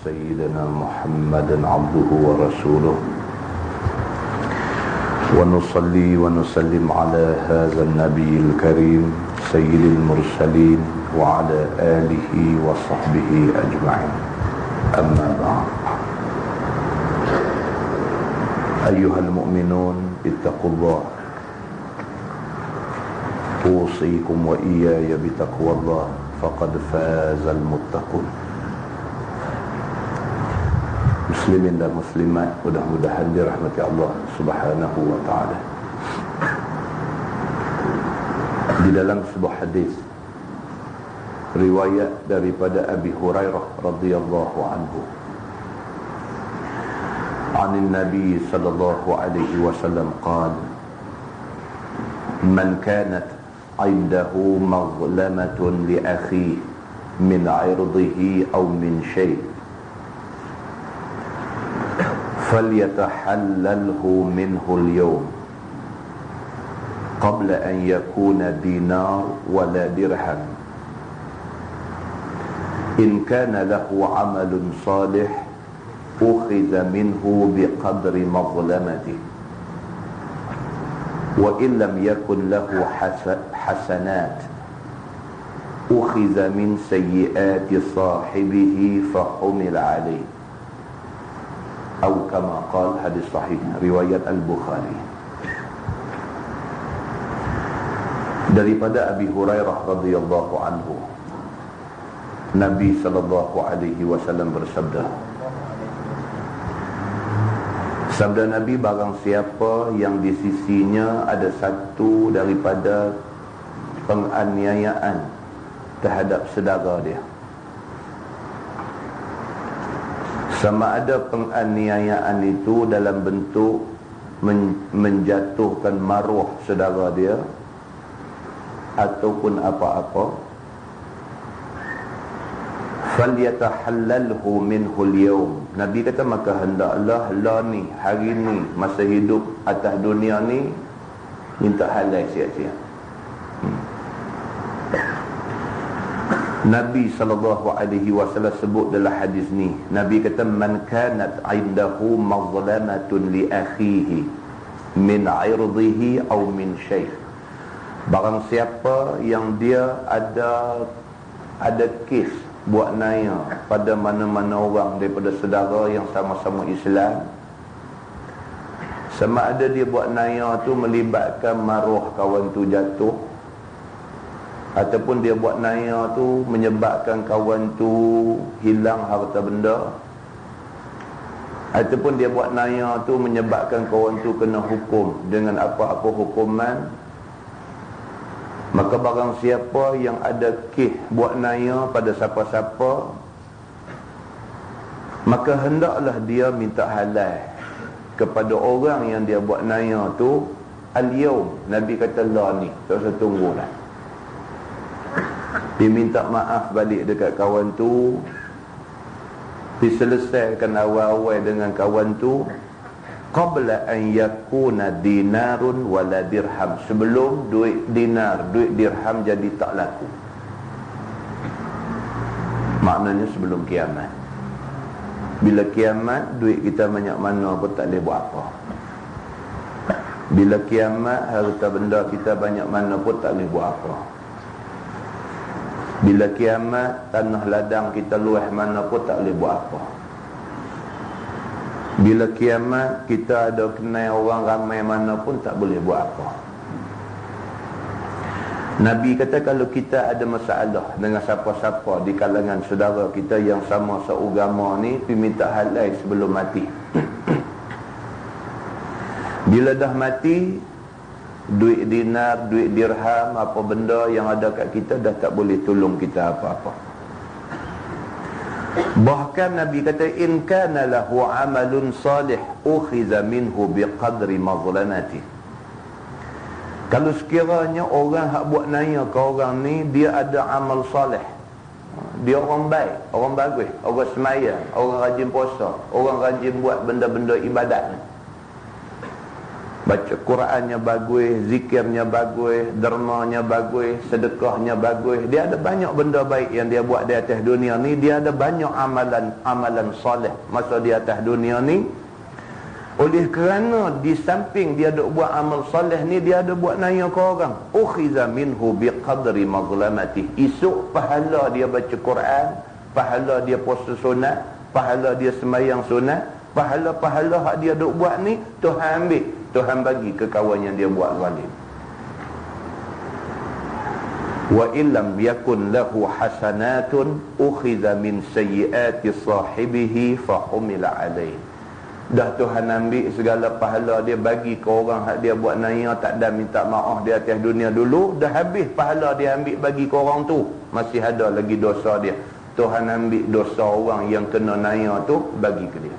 سيدنا محمد عبده ورسوله ونصلي ونسلم على هذا النبي الكريم سيد المرسلين وعلى آله وصحبه أجمعين. أما بعد، أيها المؤمنون اتقوا الله، أوصيكم وإياي بتقوى الله، فقد فاز المتقون. Muslimin dan muslimat, mudah-mudahan dirahmati Allah Subhanahu wa ta'ala. Di dalam sebuah hadis riwayat daripada Abi Hurairah radhiyallahu anhu, عن النبي صلى الله عليه وسلم قال: من كانت عنده مظلمة لأخيه من عرضه أو من شيء فليتحلله منه اليوم قبل أن يكون دينار ولا درهم إن كان له عمل صالح أخذ منه بقدر مظلمته وإن لم يكن له حسنات أخذ من سيئات صاحبه فحمل عليه أو كما قال. Hadis sahih riwayat Al-Bukhari. Daripada Abi Hurairah radhiyallahu anhu, Nabi sallallahu alaihi wasallam bersabda, sabda Nabi, barang siapa yang di sisinya ada satu daripada penganiayaan terhadap saudara dia, sama ada penganiayaan itu dalam bentuk menjatuhkan maruah saudara dia ataupun apa-apa, falyatahallalhu minhu al-yawm. Nabi kata, maka hendaklah lah ni, hari ni, masa hidup atas dunia ni, minta halal siap-siap. Nabi SAW sebut dalam hadis ni, Nabi kata, man kanat indahu mazlamatun li akhihi min irdihi aw min syai'. Barang siapa yang dia ada kes buat naya pada mana-mana orang daripada saudara yang sama-sama Islam, sama ada dia buat naya tu melibatkan maruah kawan tu jatuh, ataupun dia buat naya tu menyebabkan kawan tu hilang harta benda, ataupun dia buat naya tu menyebabkan kawan tu kena hukum dengan apa-apa hukuman, maka barang siapa yang ada kes buat naya pada siapa-siapa, maka hendaklah dia minta halal kepada orang yang dia buat naya tu al-yawm. Nabi kata, lah ni, tak usah tunggu lah. Dia minta maaf balik dekat kawan tu, diselesaikan awal-awal dengan kawan tu, qabla an yakuna dinarun wala dirham, sebelum duit dinar, duit dirham jadi tak laku. Maknanya sebelum kiamat. Bila kiamat, duit kita banyak mana pun tak boleh buat apa. Bila kiamat, harta benda kita banyak mana pun tak boleh buat apa. Bila kiamat, tanah ladang kita luas mana pun tak boleh buat apa. Bila kiamat, kita ada kenal orang ramai mana pun tak boleh buat apa. Nabi kata, kalau kita ada masalah dengan siapa-siapa di kalangan saudara kita yang sama seagama ni, pergi minta halal sebelum mati. Bila dah mati, duit dinar, duit dirham, apa benda yang ada kat kita dah tak boleh tolong kita apa-apa. Bahkan Nabi kata, in kana lahu amalun salih ukhiza minhu biqadri mazlamati. Kalau sekiranya orang hak buat naya ke orang ni, dia ada amal salih, dia orang baik, orang bagus, orang semaya, orang rajin puasa, orang rajin buat benda-benda ibadat, Baca Qurannya bagus, zikirnya bagus, dermanya bagus, sedekahnya bagus. Dia ada banyak benda baik yang dia buat di atas dunia ni. Dia ada banyak amalan soleh masa di atas dunia ni. Oleh kerana di samping dia ada buat amal soleh ni, dia ada buat naya ke orang. Ukhiza minhu biqadri mazlamatih. Esok pahala dia baca Quran, pahala dia puasa sunat, pahala dia sembahyang sunat, pahala-pahala hak dia duk buat ni Tuhan ambil, Tuhan bagi ke kawan yang dia buat zalim. Wa illam yakun lahu hasanatun ukhiza min sayyiati sahibihi fa humila alaihi. Dah Tuhan ambil segala pahala dia bagi ke orang hak dia buat naya tak ada minta maaf di atas dunia dulu, dah habis pahala dia ambil bagi ke orang tu, masih ada lagi dosa dia. Tuhan ambil dosa orang yang kena naya tu bagi ke dia.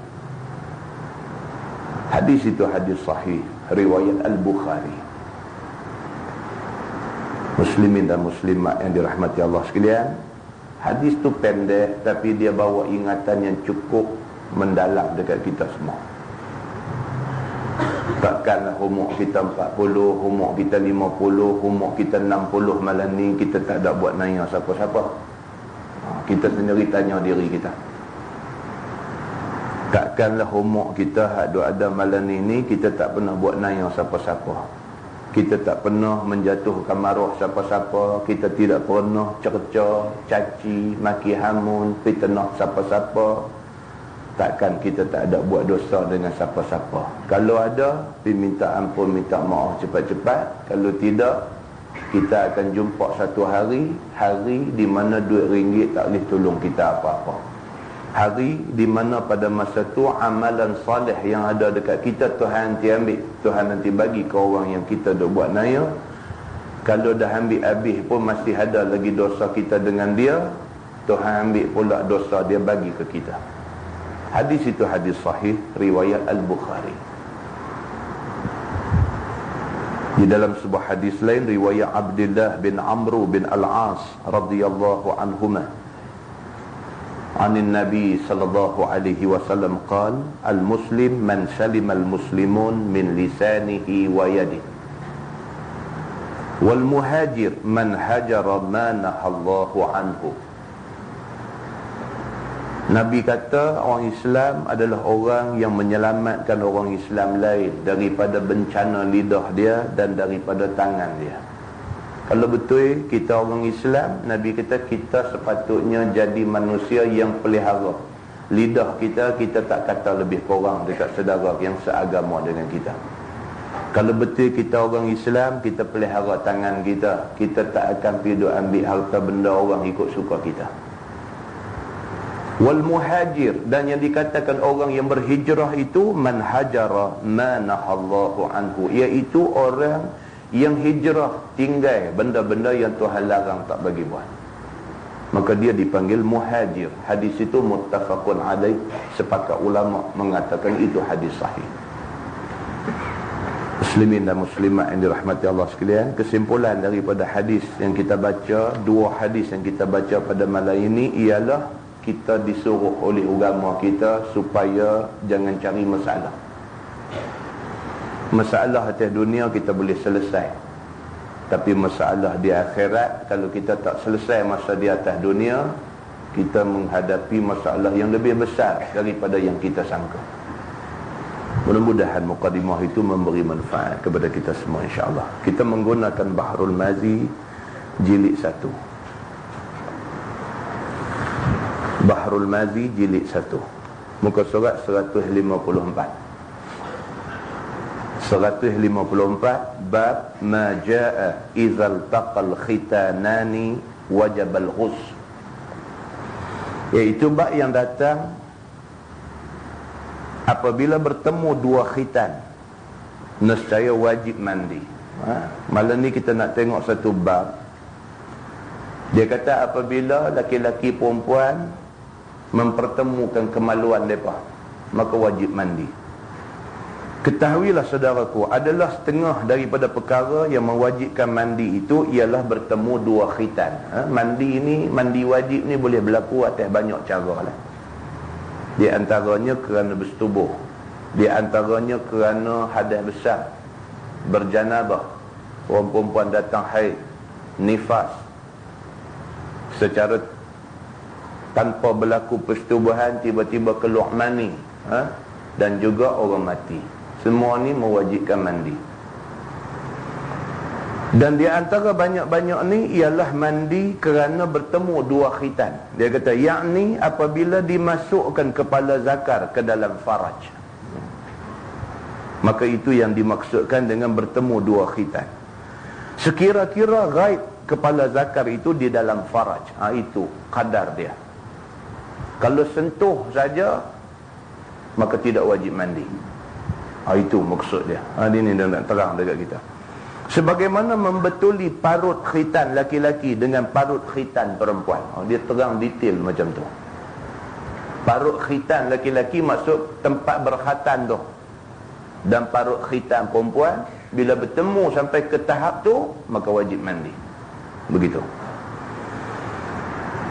Hadis itu hadis sahih riwayat Al-Bukhari. Muslimin dan muslimat yang dirahmati Allah sekalian, hadis tu pendek tapi dia bawa ingatan yang cukup mendalam dekat kita semua. Takkanlah umur kita 40, umur kita 50, umur kita 60 malam ni kita tak ada buat naya siapa-siapa. Kita sendiri tanya diri kita. Takkanlah umur kita ada malam ni kita tak pernah buat naya siapa-siapa. Kita tak pernah menjatuhkan maruah siapa-siapa. Kita tidak pernah cerca, caci, maki hamun, fitnah siapa-siapa. Takkan kita tak ada buat dosa dengan siapa-siapa. Kalau ada, pergi minta ampun, minta maaf cepat-cepat. Kalau tidak, kita akan jumpa satu hari di mana duit ringgit tak boleh tolong kita apa-apa. Hari di mana pada masa tu amalan soleh yang ada dekat kita Tuhan nanti ambil, Tuhan nanti bagi ke orang yang kita dah buat naya. Kalau dah ambil habis pun masih ada lagi dosa kita dengan dia, Tuhan ambil pula dosa dia bagi ke kita. Hadis itu hadis sahih riwayat Al-Bukhari. Di dalam sebuah hadis lain riwayat Abdullah bin Amr bin Al-As radhiyallahu anhuma anin Nabi sallallahu alaihi wasallam qala al-muslim man salima al-muslimun min lisanihi wa yadihi wal muhajir man hajara ma nahallahu anhu. Nabi kata orang Islam adalah orang yang menyelamatkan orang Islam lain daripada bencana lidah dia dan daripada tangan dia. Kalau betul kita orang Islam, Nabi kata kita sepatutnya jadi manusia yang pelihara lidah kita. Kita tak kata lebih kurang dekat saudara yang seagama dengan kita. Kalau betul kita orang Islam, kita pelihara tangan kita. Kita tak akan pergi ambil harta benda orang ikut suka kita. Wal muhajir, dan yang dikatakan orang yang berhijrah itu man hajara ma nahallahu anhu, iaitu orang yang hijrah tinggal benda-benda yang Tuhan larang tak bagi buat, maka dia dipanggil muhajir. Hadis itu muttafaqun alaih, sepakat ulama mengatakan itu hadis sahih. Muslimin dan muslimat yang dirahmati Allah sekalian, kesimpulan daripada hadis yang kita baca, dua hadis yang kita baca pada malam ini ialah kita disuruh oleh agama kita supaya jangan cari masalah. Masalah atas dunia kita boleh selesai, tapi masalah di akhirat kalau kita tak selesai masa di atas dunia, kita menghadapi masalah yang lebih besar daripada yang kita sangka. Mudah-mudahan mukadimah itu memberi manfaat kepada kita semua insya-Allah. Kita menggunakan Bahrul Mazi jilid 1. Bahrul Mazi jilid 1, muka surat 154. 154, bab ma jaa idzal taqal khitanani wajabal ghus, iaitu bab yang datang apabila bertemu dua khitan nescaya wajib mandi. Malam ni kita nak tengok satu bab. Dia kata apabila laki-laki perempuan mempertemukan kemaluan mereka, maka wajib mandi. Ketahuilah saudaraku, adalah setengah daripada perkara yang mewajibkan mandi itu ialah bertemu dua khitan. Mandi ini, mandi wajib ni boleh berlaku atas banyak cara lah. Di antaranya kerana bersetubuh, di antaranya kerana hadas besar, berjanabah, orang perempuan datang haid, nifas, secara tanpa berlaku persetubuhan tiba-tiba keluar mani, dan juga orang mati, semua ni mewajibkan mandi. Dan di antara banyak-banyak ni ialah mandi kerana bertemu dua khitan. Dia kata yakni apabila dimasukkan kepala zakar ke dalam faraj, maka itu yang dimaksudkan dengan bertemu dua khitan. Sekira-kira ghaib kepala zakar itu di dalam faraj, itu kadar dia. Kalau sentuh saja maka tidak wajib mandi. Itu maksud dia. Ini dia nak terang dekat kita. Sebagaimana membetuli parut khitan laki-laki dengan parut khitan perempuan. Dia terang detail macam tu. Parut khitan laki-laki maksud tempat berkhatan tu. Dan parut khitan perempuan, bila bertemu sampai ke tahap tu, maka wajib mandi. Begitu.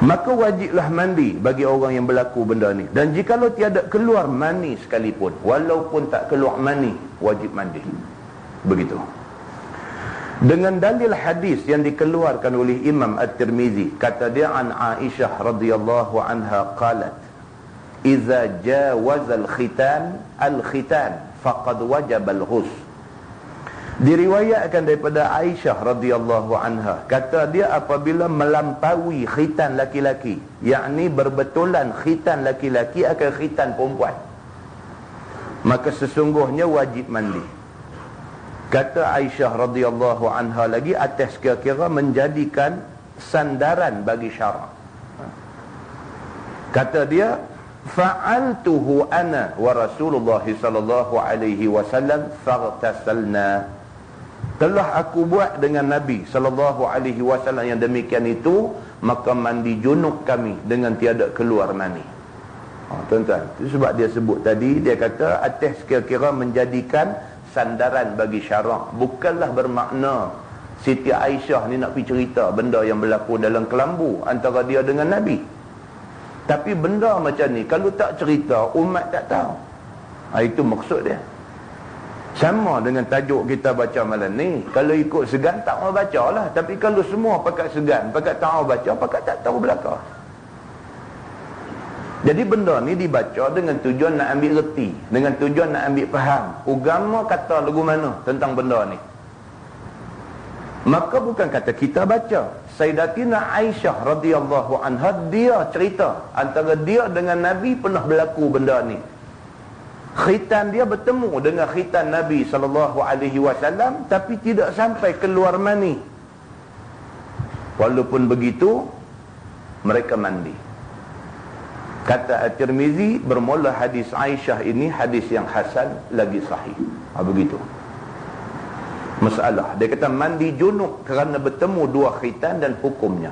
Maka wajiblah mandi bagi orang yang berlaku benda ni. Dan jikalau tiada keluar mani sekalipun, walaupun tak keluar mani, wajib mandi. Begitu. Dengan dalil hadis yang dikeluarkan oleh Imam At-Tirmizi, kata dia an Aisyah radhiyallahu anha qalat, "Idza jawaza al-khitan faqad wajaba al-ghusl." Diriwayatkan daripada Aisyah radhiyallahu anha, kata dia apabila melampaui khitan laki-laki, yakni berbetulan khitan laki-laki akan khitan perempuan, maka sesungguhnya wajib mandi. Kata Aisyah radhiyallahu anha lagi, atas kira-kira menjadikan sandaran bagi syarak. Kata dia, fa'altuhu ana wa Rasulullah sallallahu alaihi wasallam faghtasalna. Telah aku buat dengan Nabi sallallahu alaihi wasallam yang demikian itu, maka mandi junub kami dengan tiada keluar mani. Tuan-tuan, itu sebab dia sebut tadi, dia kata atas kira-kira menjadikan sandaran bagi syarak. Bukanlah bermakna Siti Aisyah ni nak pergi cerita benda yang berlaku dalam kelambu antara dia dengan Nabi. Tapi benda macam ni kalau tak cerita, umat tak tahu. Itu maksud dia. Sama dengan tajuk kita baca malam ni. Kalau ikut segan tak mau baca lah. Tapi kalau semua pakat segan, pakat tak mau baca, pakat tak tahu belakang. Jadi benda ni dibaca dengan tujuan nak ambil reti, dengan tujuan nak ambil faham. Agama kata lagu mana tentang benda ni. Maka bukan kata kita baca. Sayyidatina Aisyah radhiyallahu anha, dia cerita antara dia dengan Nabi pernah berlaku benda ni. Khitan dia bertemu dengan khitan Nabi sallallahu alaihi wasallam, tapi tidak sampai keluar mani. Walaupun begitu, mereka mandi. Kata At-Tirmizi, bermula hadis Aisyah ini hadis yang hasan lagi sahih. Begitu masalah. Dia kata mandi junub kerana bertemu dua khitan dan hukumnya.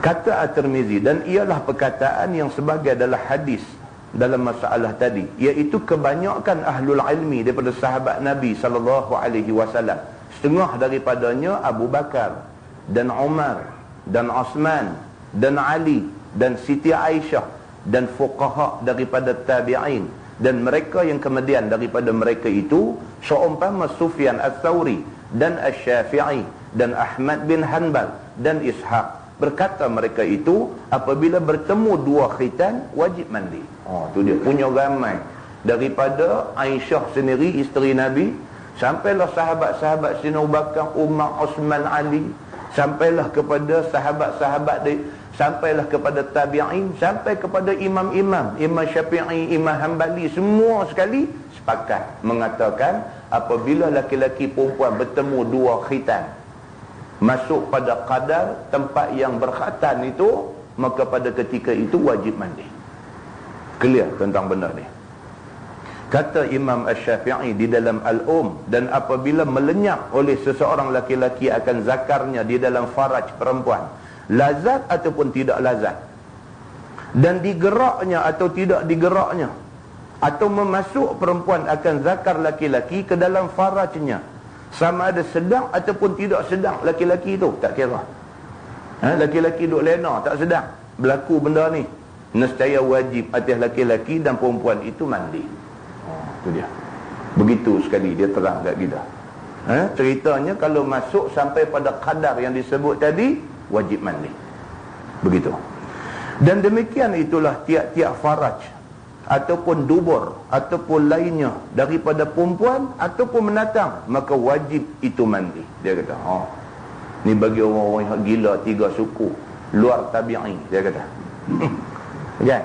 Kata At-Tirmizi, dan ialah perkataan yang sebagai adalah hadis dalam masalah tadi, iaitu kebanyakan ahlul ilmi daripada sahabat Nabi sallallahu alaihi wasallam, setengah daripadanya Abu Bakar dan Umar dan Osman dan Ali dan Siti Aisyah dan fuqaha daripada tabi'in, dan mereka yang kemudian daripada mereka itu seumpama Sufyan Ats-Tsauri dan Asy-Syafi'i dan Ahmad bin Hanbal dan Ishaq, berkata mereka itu apabila bertemu dua khitan wajib mandi. Tu dia punya ramai daripada Aisyah sendiri isteri Nabi, sampailah sahabat-sahabat Sayyidina Abu Bakar, Umar, Osman, Ali, sampailah kepada sahabat-sahabat, sampailah kepada tabi'in, sampai kepada imam-imam, Imam Syafi'i, Imam Hanbali, semua sekali sepakat mengatakan apabila laki-laki perempuan bertemu dua khitan, masuk pada kadar tempat yang berkhatan itu, maka pada ketika itu wajib mandi. Clear tentang benda ni. Kata Imam Asy-Syafi'i di dalam Al-Um, dan apabila melenyap oleh seseorang laki-laki akan zakarnya di dalam faraj perempuan, lazat ataupun tidak lazat, dan digeraknya atau tidak digeraknya, atau memasuk perempuan akan zakar laki-laki ke dalam farajnya, sama ada sedang ataupun tidak sedang laki-laki itu, tak kira. Laki-laki duk lena, tak sedang, berlaku benda ni, nescaya wajib atas laki-laki dan perempuan itu mandi. Itu dia. Begitu sekali dia terang kat kita. Ceritanya kalau masuk sampai pada kadar yang disebut tadi, wajib mandi. Begitu. Dan demikian itulah tiap-tiap faraj ataupun dubur ataupun lainnya daripada perempuan ataupun menatang, maka wajib itu mandi. Dia kata, ni bagi orang-orang yang gila 3 suku luar tabi'i, dia kata. Kan?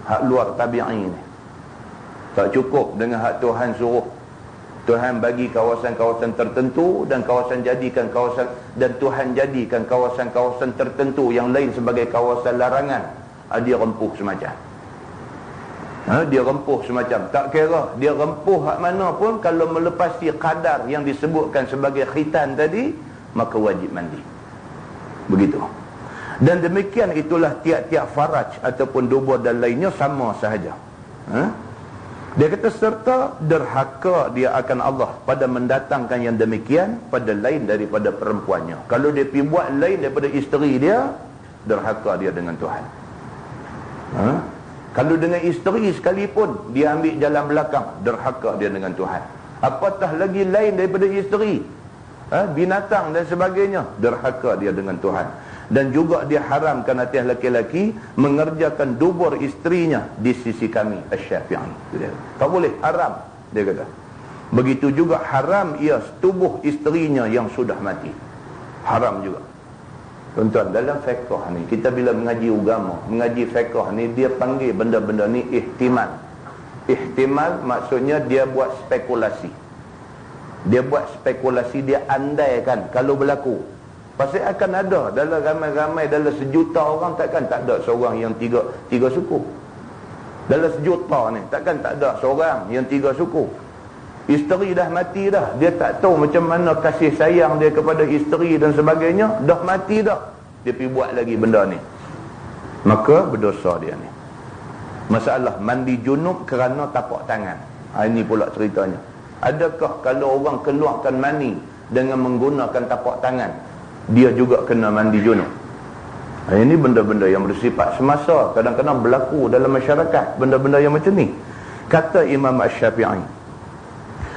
Hak luar tabi'i ni tak cukup dengan hak Tuhan suruh. Tuhan bagi kawasan-kawasan tertentu dan Tuhan jadikan kawasan-kawasan tertentu yang lain sebagai kawasan larangan. Dia rempuh semacam. Dia rempuh semacam. Tak kira dia rempuh hak mana pun, kalau melepasi kadar yang disebutkan sebagai khitan tadi, maka wajib mandi. Begitu. Dan demikian itulah tiap-tiap faraj ataupun dubur dan lainnya sama sahaja. Dia kata serta derhaka dia akan Allah pada mendatangkan yang demikian pada lain daripada perempuannya. Kalau dia pergi buat lain daripada isteri dia, derhaka dia dengan Tuhan. Kalau dengan isteri sekalipun dia ambil jalan belakang, derhaka dia dengan Tuhan. Apatah lagi lain daripada isteri, binatang dan sebagainya, derhaka dia dengan Tuhan. Dan juga dia haramkan atas laki-laki mengerjakan dubur isterinya di sisi kami Asy-Syafi'i. Tak boleh, haram, dia kata. Begitu juga haram ia tubuh isterinya yang sudah mati. Haram juga. Tuan-tuan, dalam fiqh ni, kita bila mengaji agama, mengaji fiqh ni, dia panggil benda-benda ni ihtimal. Ihtimal maksudnya dia buat spekulasi. Dia buat spekulasi, dia andaikan kalau berlaku. Pasal akan ada dalam ramai-ramai, dalam sejuta orang, takkan tak ada seorang yang tiga suku. Dalam sejuta ni takkan tak ada seorang yang 3 suku. Isteri dah mati dah, dia tak tahu macam mana kasih sayang dia kepada isteri dan sebagainya, dah mati dah, dia pergi buat lagi benda ni, maka berdosa dia ni. Masalah mandi junub kerana tapak tangan, ini pula ceritanya. Adakah kalau orang keluarkan mani dengan menggunakan tapak tangan, dia juga kena mandi junub? Ini benda-benda yang bersifat semasa, kadang-kadang berlaku dalam masyarakat, benda-benda yang macam ni. Kata Imam Asy-Syafi'i,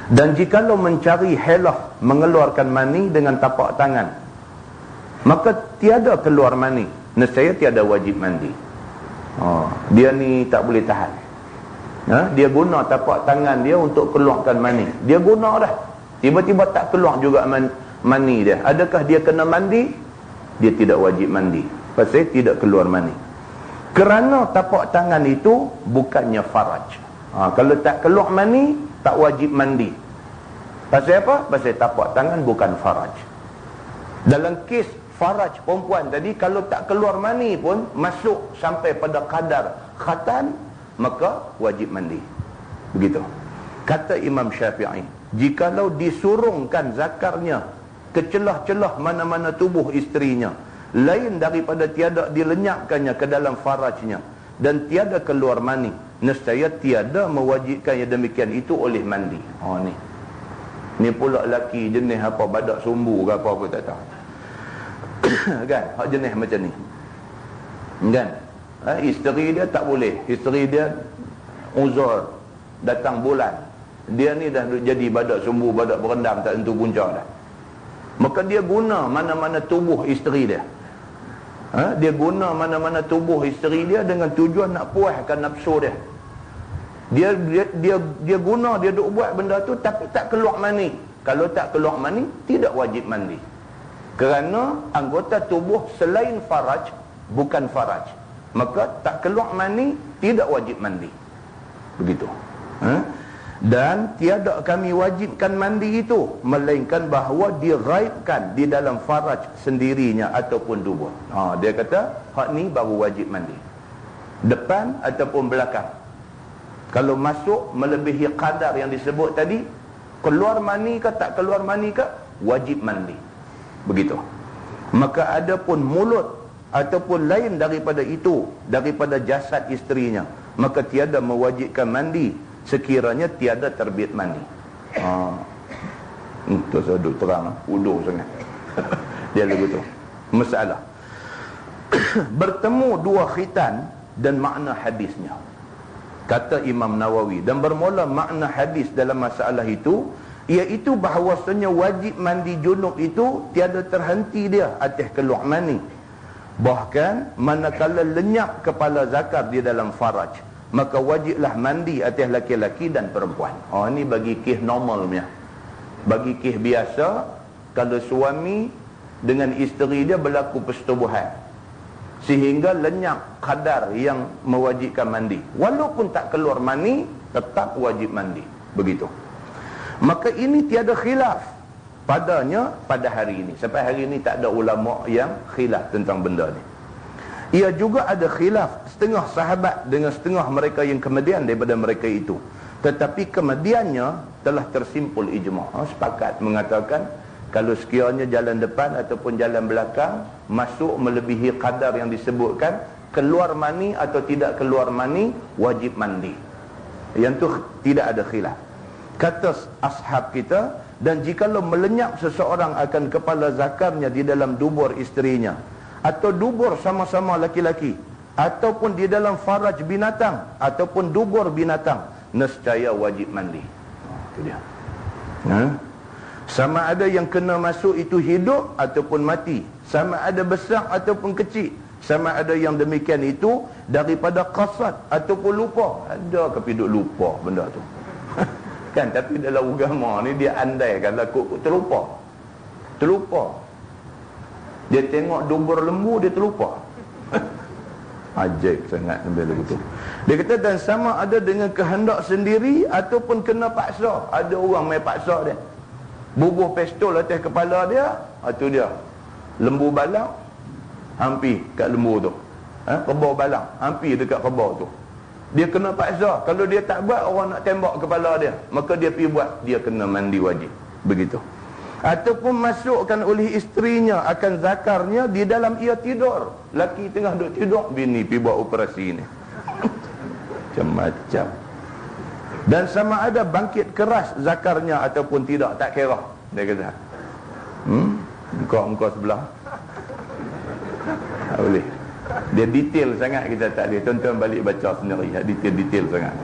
dan jikalau mencari helah mengeluarkan mani dengan tapak tangan, maka tiada keluar mani, nescaya tiada wajib mandi. Dia ni tak boleh tahan. Dia guna tapak tangan dia untuk keluarkan mani, dia guna dah, tiba-tiba tak keluar juga mani dia. Adakah dia kena mandi? Dia tidak wajib mandi, pasal tidak keluar mani. Kerana tapak tangan itu bukannya faraj. Kalau tak keluar mani, tak wajib mandi. Pasal apa? Pasal tapak tangan bukan faraj. Dalam kes faraj perempuan tadi, kalau tak keluar mani pun masuk sampai pada kadar khatan, maka wajib mandi. Begitu. Kata Imam Syafi'i, jikalau disurungkan zakarnya ke celah-celah mana-mana tubuh isterinya, lain daripada tiada dilenyapkannya ke dalam farajnya, dan tiada keluar mani, nescaya tiada mewajibkan yang demikian itu oleh mandi. Ni pula laki jenis apa, badak sumbu ke apa pun tak tahu. Kan, hak jenis macam ni. Kan, isteri dia tak boleh, isteri dia uzur datang bulan, dia ni dah jadi badak sumbu, badak berendam tak tentu punca dah. Maka dia guna mana-mana tubuh isteri dia. Dia guna mana-mana tubuh isteri dia dengan tujuan nak puaskan nafsu dia. Dia guna, dia duk buat benda tu tapi tak keluar mani. Kalau tak keluar mani, tidak wajib mandi. Kerana anggota tubuh selain faraj bukan faraj, maka tak keluar mani, tidak wajib mandi. Begitu. Dan tiada kami wajibkan mandi itu, melainkan bahawa diraibkan di dalam faraj sendirinya ataupun dubur. Dia kata hak ni baru wajib mandi, depan ataupun belakang. Kalau masuk melebihi kadar yang disebut tadi, keluar mani ke tak keluar mani ke, wajib mandi. Begitu. Maka adapun mulut ataupun lain daripada itu, daripada jasad isterinya, maka tiada mewajibkan mandi sekiranya tiada terbit mani. Itu saya duduk terang, udur sangat. Dia lagu tu. Masalah bertemu dua khitan dan makna hadisnya. Kata Imam Nawawi, dan bermula makna hadis dalam masalah itu, iaitu bahawasanya wajib mandi junub itu tiada terhenti dia atas keluar mani. Bahkan manakala lenyap kepala zakar di dalam faraj, maka wajiblah mandi atas laki-laki dan perempuan. Oh, ini bagi kes normalnya. Bagi kes biasa, kalau suami dengan isteri dia berlaku persetubuhan sehingga lenyap kadar yang mewajibkan mandi, walaupun tak keluar mani, tetap wajib mandi. Begitu. Maka ini tiada khilaf padanya pada hari ini. Sampai hari ini tak ada ulama yang khilaf tentang benda ni. Ia juga ada khilaf setengah sahabat dengan setengah mereka yang kemudian daripada mereka itu. Tetapi kemudiannya telah tersimpul ijma'. Sepakat mengatakan kalau sekiranya jalan depan ataupun jalan belakang masuk melebihi kadar yang disebutkan, keluar mani atau tidak keluar mani, wajib mandi. Yang tu tidak ada khilaf. Kata ashab kita, dan jikalau melenyap seseorang akan kepala zakarnya di dalam dubur isterinya, atau dubur sama-sama laki-laki, ataupun di dalam faraj binatang, ataupun dubur binatang, nescaya wajib mandi. Itu dia. Sama ada yang kena masuk itu hidup ataupun mati, sama ada besar ataupun kecil, sama ada yang demikian itu daripada qasad ataupun lupa. Ada ke piduk lupa benda tu? Kan, tapi dalam agama ni dia andai kalau terlupa. Dia tengok dubur lembu, dia terlupa. Ajaib sangat sampai begitu. Dia kata, dan sama ada dengan kehendak sendiri ataupun kena paksa. Ada orang main paksa dia, bubuh pistol atas kepala dia, itu dia lembu balang hampir kat lembu tu, kebau balang hampir dekat kebau tu. Dia kena paksa. Kalau dia tak buat, orang nak tembak kepala dia, maka dia pergi buat, dia kena mandi wajib. Begitu. Ataupun masukkan oleh isterinya akan zakarnya di dalam ia tidur. Laki tengah duduk tidur, bini pergi buat operasi ni. Macam-macam. Dan sama ada bangkit keras zakarnya ataupun tidak, tak kira. Dia kata, muka sebelah tak boleh. Dia detail sangat, kita tak boleh. Tonton balik baca sendiri, detail sangat.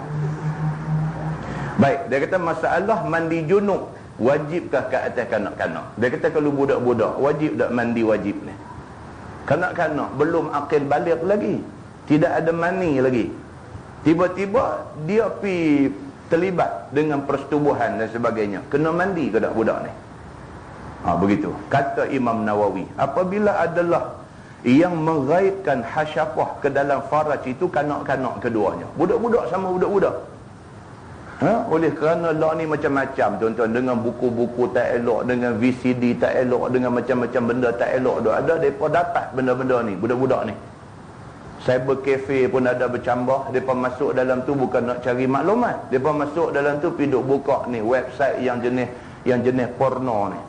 Baik, dia kata masalah mandi junub, wajibkah ke atas kanak-kanak? Dia kata kalau budak-budak, wajib tak mandi wajib ni? Kanak-kanak belum akil balik lagi, tidak ada mani lagi, tiba-tiba dia pergi terlibat dengan persetubuhan dan sebagainya, kena mandi ke tak budak ni? Begitu kata Imam Nawawi. Apabila adalah yang menggaibkan hasyafah ke dalam faraj itu kanak-kanak keduanya, budak-budak sama budak-budak, oleh kerana lah ni macam-macam, tuan-tuan, dengan buku-buku tak elok, dengan VCD tak elok, dengan macam-macam benda tak elok, ada mereka dapat benda-benda ni, budak-budak ni. Cyber cafe pun ada bercambah. Mereka masuk dalam tu bukan nak cari maklumat, mereka masuk dalam tu pergi duk buka ni website yang jenis porno ni.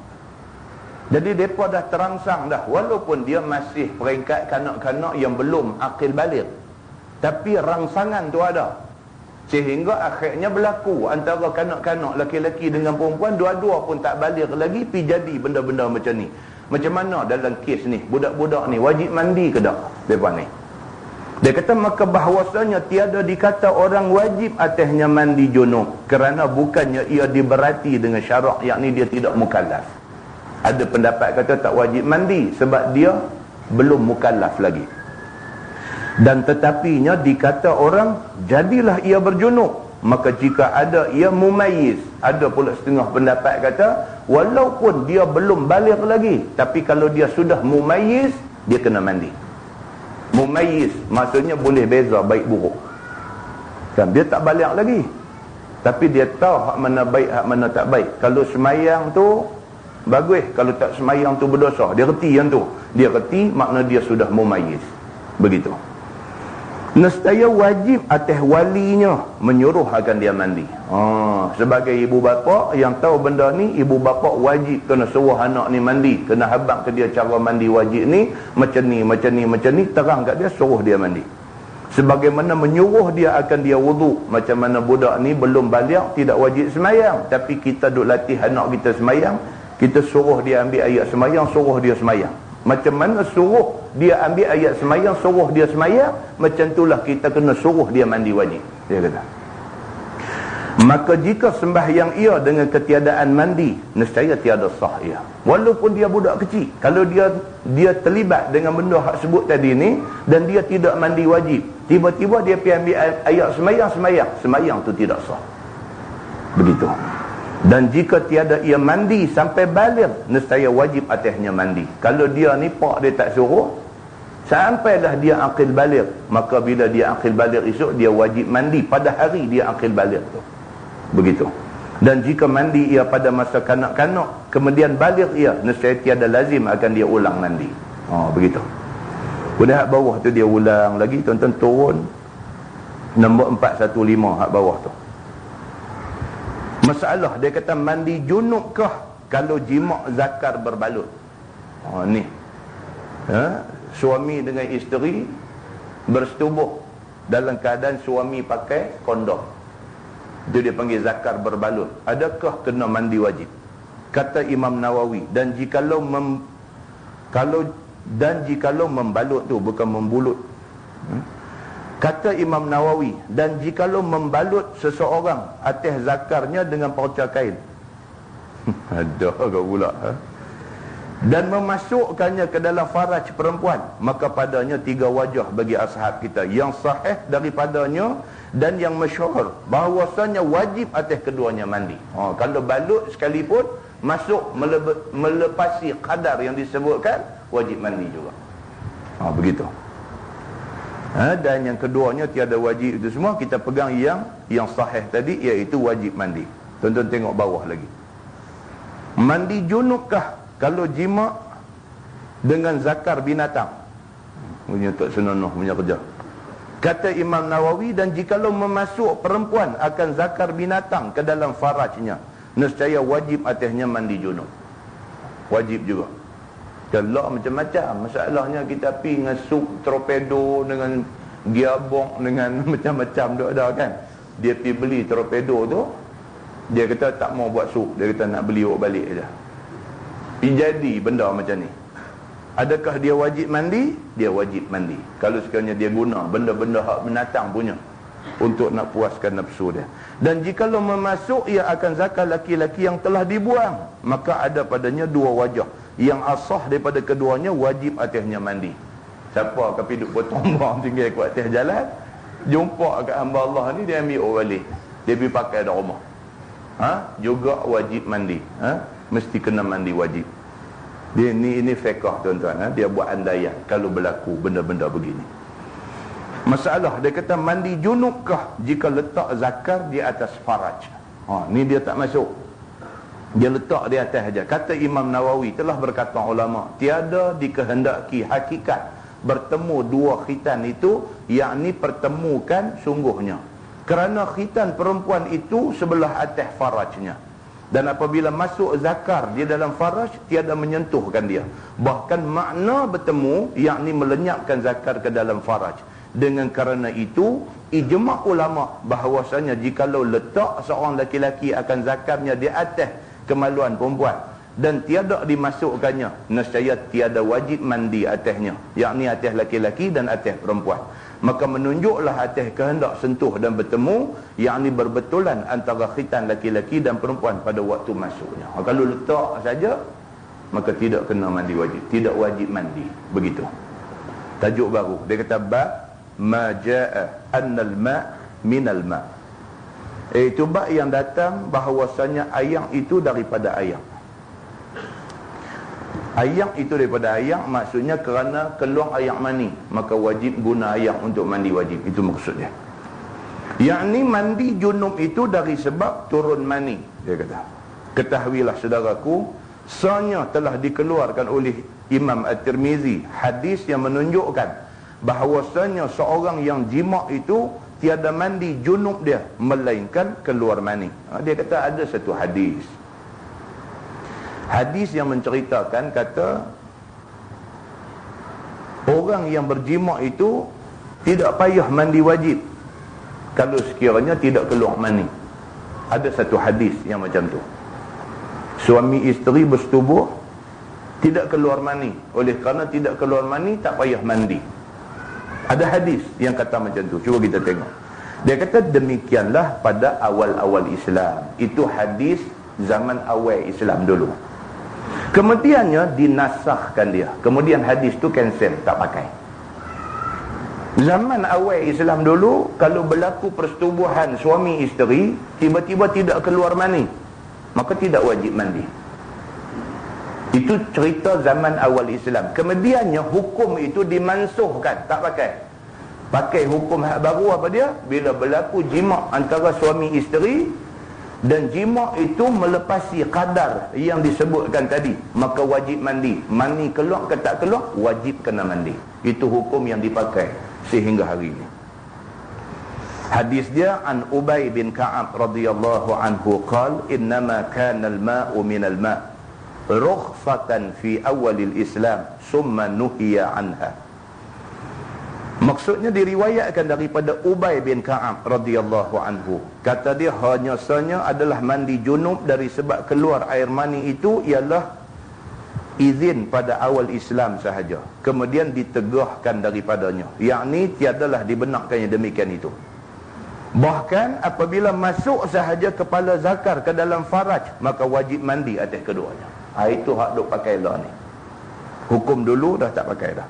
Jadi mereka dah terangsang dah, walaupun dia masih peringkat kanak-kanak yang belum akil balik, tapi rangsangan tu ada. Sehingga akhirnya berlaku antara kanak-kanak laki-laki dengan perempuan, dua-dua pun tak balik lagi, pergi jadi benda-benda macam ni. Macam mana dalam kes ni, budak-budak ni wajib mandi ke tak mereka ni? Dia kata, maka bahawasanya tiada dikata orang wajib atasnya mandi junub, kerana bukannya ia diberati dengan syarak, yakni dia tidak mukallaf. Ada pendapat kata tak wajib mandi sebab dia belum mukallaf lagi. Dan tetapinya dikata orang jadilah ia berjunub, maka jika ada ia mumayyiz. Ada pula setengah pendapat kata walaupun dia belum balik lagi, tapi kalau dia sudah mumayyiz, dia kena mandi. Mumayyiz maksudnya boleh beza baik buruk. Kan dia tak balik lagi, tapi dia tahu hak mana baik, hak mana tak baik. Kalau semayang tu bagus, kalau tak semayang tu berdosa. Dia reti yang tu. Dia reti makna dia sudah mumayyiz. Begitu. Nescaya wajib atas walinya menyuruh akan dia mandi. Sebagai ibu bapa yang tahu benda ni, ibu bapa wajib kena suruh anak ni mandi, kena habaq ke dia cara mandi wajib ni, macam ni, terang kat dia, suruh dia mandi. Sebagaimana menyuruh dia akan dia wudu. Macam mana budak ni belum balik, tidak wajib semayang, tapi kita duk latih anak kita semayang, kita suruh dia ambil ayat semayang, suruh dia semayang. Macam mana suruh dia ambil ayat semayang, suruh dia semayang, macam itulah kita kena suruh dia mandi wajib. Dia kata. Maka jika sembahyang ia dengan ketiadaan mandi, nescaya tiada sah ia. Walaupun dia budak kecil, kalau dia terlibat dengan benda hak sebut tadi ni dan dia tidak mandi wajib, tiba-tiba dia pergi ambil ayat semayang tu tidak sah. Begitu. Dan jika tiada ia mandi sampai baligh, nescaya wajib atasnya mandi. Kalau dia ni pak dia tak suruh, sampailah dia akil baligh, maka bila dia akil baligh esok, dia wajib mandi pada hari dia akil baligh tu. Begitu. Dan jika mandi ia pada masa kanak-kanak, kemudian baligh ia, nescaya tiada lazim akan dia ulang mandi. Begitu. Kemudian hak bawah tu dia ulang lagi, tuan-tuan turun nombor 415 hak bawah tu. Masalah dia kata mandi junubkah kalau jima' zakar berbalut. Ni. Suami dengan isteri bersetubuh dalam keadaan suami pakai kondom. Itu dia panggil zakar berbalut. Adakah kena mandi wajib? Kata Imam Nawawi, dan jikalau membalut tu bukan membulut. Kata Imam Nawawi, dan jikalau membalut seseorang atas zakarnya dengan pauca kain. Ada kau pula. Dan memasukkannya ke dalam faraj perempuan, maka padanya 3 wajah bagi ashab kita. Yang sahih daripadanya dan yang masyhur bahawasanya wajib atas keduanya mandi. Kalau balut sekalipun masuk melepasi kadar yang disebutkan, wajib mandi juga. Begitu. Dan yang keduanya tiada wajib itu semua, kita pegang yang sahih tadi, iaitu wajib mandi. Tuan-tuan tengok bawah lagi. Mandi junubkah kalau jima' dengan zakar binatang? Punya tak senonoh punya kerja. Kata Imam Nawawi, dan jikalau memasuk perempuan akan zakar binatang ke dalam farajnya, nescaya wajib atasnya mandi junub. Wajib juga. Kalau macam-macam masalahnya, kita pergi dengan sup torpedo, dengan gearbox, dengan macam-macam tu ada kan. Dia pergi beli torpedo tu, dia kata tak mau buat sup, dia kata nak beli balik je. Jadi benda macam ni, adakah dia wajib mandi? Dia wajib mandi. Kalau sekiranya dia guna benda-benda hak binatang punya untuk nak puaskan nafsu dia. Dan jikalau memasuk ia akan zakar laki-laki yang telah dibuang, maka ada padanya 2 wajah. Yang asah daripada keduanya, wajib atasnya mandi. Siapa akan duduk potong bawang tinggal ke atas jalan, jumpa kat hamba Allah ni, dia ambil balik, dia pergi pakai dah rumah. Juga wajib mandi. Mesti kena mandi wajib. Dia ini fiqh tuan-tuan. Dia buat andaian kalau berlaku benda-benda begini. Masalah dia kata mandi junubkah jika letak zakar di atas faraj. Ni dia tak masuk, dia letak di atas saja. Kata Imam Nawawi, telah berkata ulama, tiada dikehendaki hakikat bertemu 2 khitan itu, yakni pertemukan sungguhnya, kerana khitan perempuan itu sebelah atas farajnya. Dan apabila masuk zakar di dalam faraj, tiada menyentuhkan dia. Bahkan makna bertemu, yakni melenyapkan zakar ke dalam faraj. Dengan kerana itu, ijma' ulama' bahawasanya jikalau letak seorang laki-laki akan zakarnya di atas kemaluan perempuan dan tiada dimasukkannya, nescaya tiada wajib mandi atasnya, yakni atas laki-laki dan atas perempuan. Maka menunjuklah atas kehendak sentuh dan bertemu, yakni berbetulan antara khitan laki-laki dan perempuan pada waktu masuknya. Kalau letak saja, maka tidak kena mandi wajib, tidak wajib mandi. Begitu. Tajuk baru, dia kata bab ma jaa annal ma minal ma. Itu bab yang datang bahawasanya ayam itu daripada ayam. Ayam itu daripada ayam, maksudnya kerana keluar ayam mani, maka wajib guna ayam untuk mandi wajib. Itu maksudnya. Yakni mandi junub itu dari sebab turun mani, dia kata. Ketahuilah saudaraku, sanya telah dikeluarkan oleh Imam At-Tirmizi hadis yang menunjukkan bahawasanya seorang yang jima' itu tiada mandi junub dia, melainkan keluar mani. Dia kata ada satu hadis yang menceritakan, kata orang yang berjima' itu tidak payah mandi wajib kalau sekiranya tidak keluar mani. Ada satu hadis yang macam tu. Suami isteri bersetubuh tidak keluar mani. Oleh kerana tidak keluar mani, tak payah mandi. Ada hadis yang kata macam tu. Cuba kita tengok. Dia kata demikianlah pada awal-awal Islam. Itu hadis zaman awal Islam dulu. Kemudiannya dinasahkan dia. Kemudian hadis tu cancel, tak pakai. Zaman awal Islam dulu, kalau berlaku persetubuhan suami isteri, tiba-tiba tidak keluar mani, maka tidak wajib mandi. Itu cerita zaman awal Islam. Kemudiannya hukum itu dimansuhkan, tak pakai. Pakai hukum hak baru apa dia? Bila berlaku jima' antara suami isteri dan jima' itu melepasi kadar yang disebutkan tadi, maka wajib mandi. Mani keluar ke tak keluar, wajib kena mandi. Itu hukum yang dipakai sehingga hari ini. Hadis dia an Ubay bin Ka'ab radhiyallahu anhu qala innama kana al-ma'u min al-ma' rukhsatan fi awalil Islam summa nuhiya anha. Maksudnya diriwayatkan daripada Ubay bin Ka'ab radhiyallahu anhu, kata dia hanya sahaja adalah mandi junub dari sebab keluar air mani itu ialah izin pada awal Islam sahaja, kemudian ditegahkan daripadanya, yakni tiadalah dibenarkannya demikian itu. Bahkan apabila masuk sahaja kepala zakar ke dalam faraj, maka wajib mandi atas keduanya. Itu hak duk pakai lah ni. Hukum dulu dah tak pakai dah.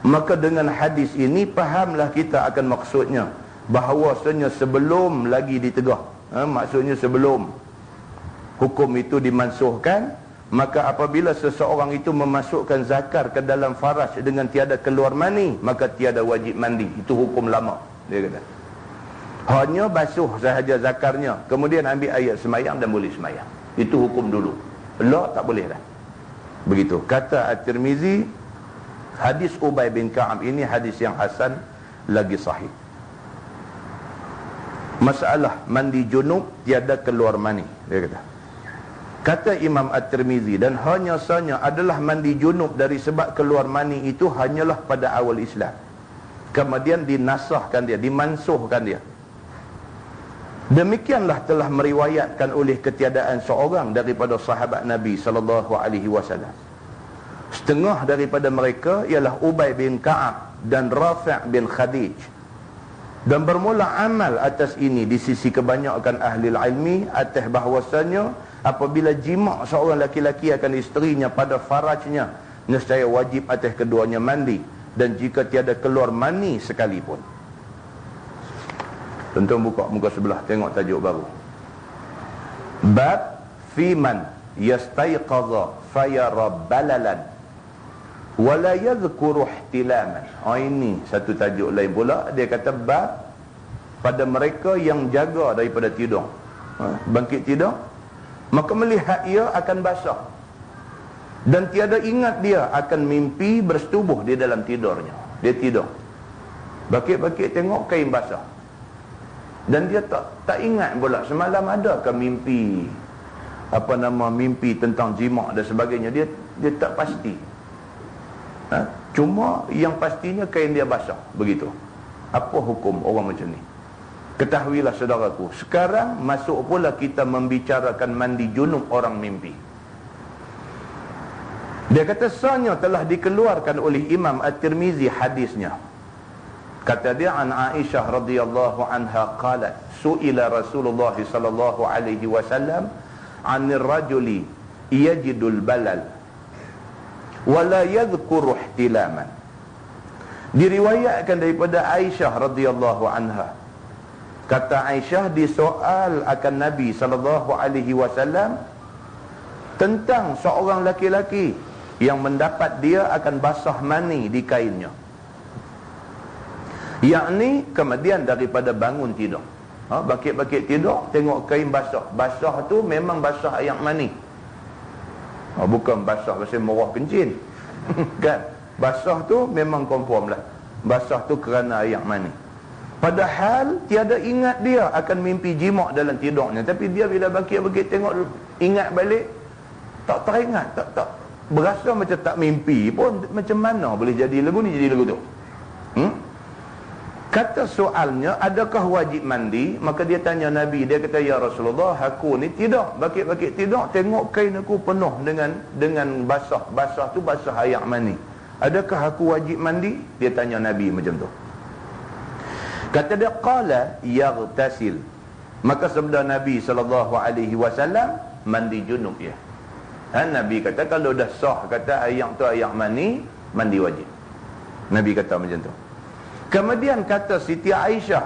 Maka dengan hadis ini fahamlah kita akan maksudnya, bahawasanya sebelum lagi ditegah, maksudnya sebelum hukum itu dimansuhkan, maka apabila seseorang itu memasukkan zakar ke dalam faraj dengan tiada keluar mani, maka tiada wajib mandi. Itu hukum lama, dia kata. Hanya basuh sahaja zakarnya, kemudian ambil ayat semayang dan boleh semayang. Itu hukum dulu. Allah tak boleh dah. Begitu. Kata At-Tirmizi, hadis Ubay bin Ka'ab ini hadis yang hasan lagi sahih. Masalah mandi junub tiada keluar mani, dia kata. Kata Imam At-Tirmizi, dan hanya sahaja adalah mandi junub dari sebab keluar mani itu hanyalah pada awal Islam. Kemudian dinasahkan dia, dimansuhkan dia. Demikianlah telah meriwayatkan oleh ketiadaan seorang daripada sahabat Nabi sallallahu alaihi wasallam. Setengah daripada mereka ialah Ubay bin Ka'ab dan Rafi' bin Khadij. Dan bermula amal atas ini di sisi kebanyakan ahli ilmi atas bahawasanya apabila jima' seorang laki-laki akan isterinya pada farajnya, nescaya wajib atas keduanya mandi, dan jika tiada keluar mani sekalipun. Tuan-tuan buka muka sebelah, tengok tajuk baru. Bab fi man yastayqadha fayara balalan wala yadhkuru ihtilaman. Ini satu tajuk lain pula. Dia kata bab pada mereka yang jaga daripada tidur, bangkit tidur, maka melihat ia akan basah, dan tiada ingat dia akan mimpi bersetubuh di dalam tidurnya. Dia tidur, bakit-bakit tengok kain basah, dan dia tak ingat pula semalam adakah mimpi mimpi tentang jima' dan sebagainya. Dia tak pasti. Cuma yang pastinya kain dia basah. Begitu. Apa hukum orang macam ni? Ketahuilah saudaraku, sekarang masuk pula kita membicarakan mandi junub orang mimpi. Dia kata sahnya telah dikeluarkan oleh Imam At-Tirmizi hadisnya. Kata dia an Aisyah radhiyallahu anha qalat su'ila Rasulullah sallallahu alaihi wasallam 'anil rajuli yajidul balal wa la yadhkuru ihtilaman. Diriwayatkan daripada Aisyah radhiyallahu anha. Kata Aisyah disoal akan Nabi sallallahu alaihi wasallam tentang seorang laki-laki yang mendapat dia akan basah mani di kainnya, yakni kemudian daripada bangun tidur, bakit-bakit tidur tengok kain basah. Basah tu memang basah air mani, bukan basah pasal merah kencing kan. Basah tu memang confirm lah, basah tu kerana air mani. Padahal tiada ingat dia akan mimpi jima' dalam tidurnya, tapi dia bila bakit-bakit tengok, ingat balik, tak teringat, tak berasa macam tak mimpi pun. Macam mana boleh jadi lagu ni jadi lagu tu? Kata soalnya, adakah wajib mandi? Maka dia tanya Nabi, dia kata, ya Rasulullah, aku ni tidak, bakit-bakit tidak, tengok kain aku penuh dengan basah. Basah tu basah air mani. Adakah aku wajib mandi? Dia tanya Nabi macam tu. Kata dia, qala yaghtasil. Maka sabda Nabi SAW, mandi junub ya. Nabi kata, kalau dah sah kata air tu air mani, mandi wajib. Nabi kata macam tu. Kemudian kata Siti Aisyah,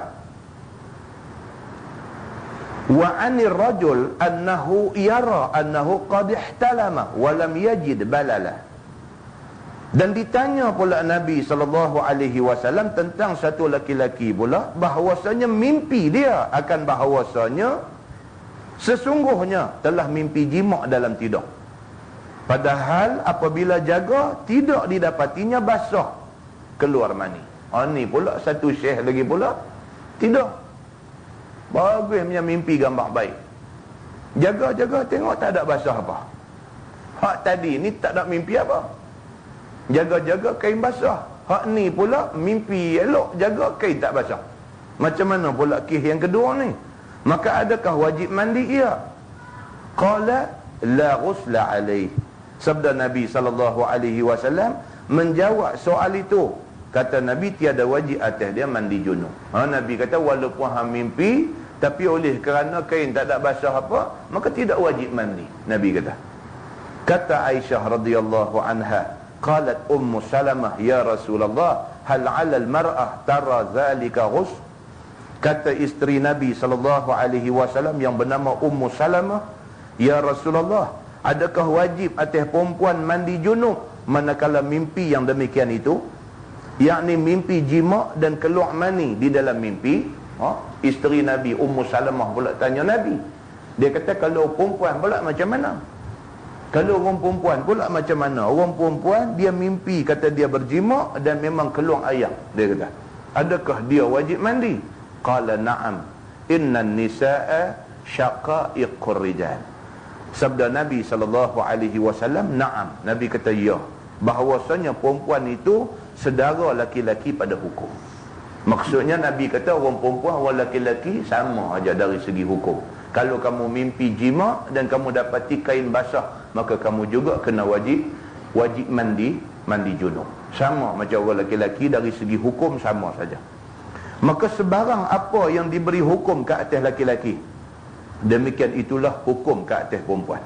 wa anir rajul annahu yara annahu qad ihtalama wa lam yajid balala. Dan ditanya pula Nabi SAW tentang satu laki-laki pula, bahawasanya mimpi dia akan bahawasanya sesungguhnya telah mimpi jima' dalam tidur. Padahal apabila jaga tidak didapatinya basah keluar mani. Ni pula satu syekh lagi pula tidur, bagus punya mimpi gambar baik, jaga-jaga tengok tak ada basah apa. Hak tadi ni tak ada mimpi apa, jaga-jaga kain basah. Hak ni pula mimpi elok, jaga kain tak basah. Macam mana pula kes yang kedua ni? Maka adakah wajib mandi? Ia qala la ghusla alaih. Sabda Nabi SAW menjawab soal itu. Kata Nabi, tiada wajib atas dia mandi junub. Nabi kata, walaupun hang mimpi, tapi oleh kerana kain tak ada basah apa, maka tidak wajib mandi. Nabi kata. Kata Aisyah radhiyallahu anha, qalat Ummu Salamah, ya Rasulullah, hal 'ala al-mar'ah tara zalika ghusl? Kata isteri Nabi SAW yang bernama Ummu Salamah, ya Rasulullah, adakah wajib atas perempuan mandi junub manakala mimpi yang demikian itu? Yakni mimpi jima' dan keluar mani di dalam mimpi. Isteri Nabi Ummu Salamah pula tanya Nabi. Dia kata, kalau perempuan pula macam mana? Kalau orang perempuan pula macam mana? Orang perempuan dia mimpi kata dia berjima' dan memang keluar air. Dia kata, adakah dia wajib mandi? Qala na'am, innan nisa'a syaqa'iqur rijal. Sabda Nabi SAW, na'am. Nabi kata ya, bahawasanya perempuan itu sedara laki-laki pada hukum. Maksudnya Nabi kata orang perempuan orang laki-laki sama aja dari segi hukum. Kalau kamu mimpi jima' dan kamu dapati kain basah, maka kamu juga kena wajib mandi junub. Sama macam orang laki-laki dari segi hukum, sama saja. Maka sebarang apa yang diberi hukum ke atas laki-laki, demikian itulah hukum ke atas perempuan.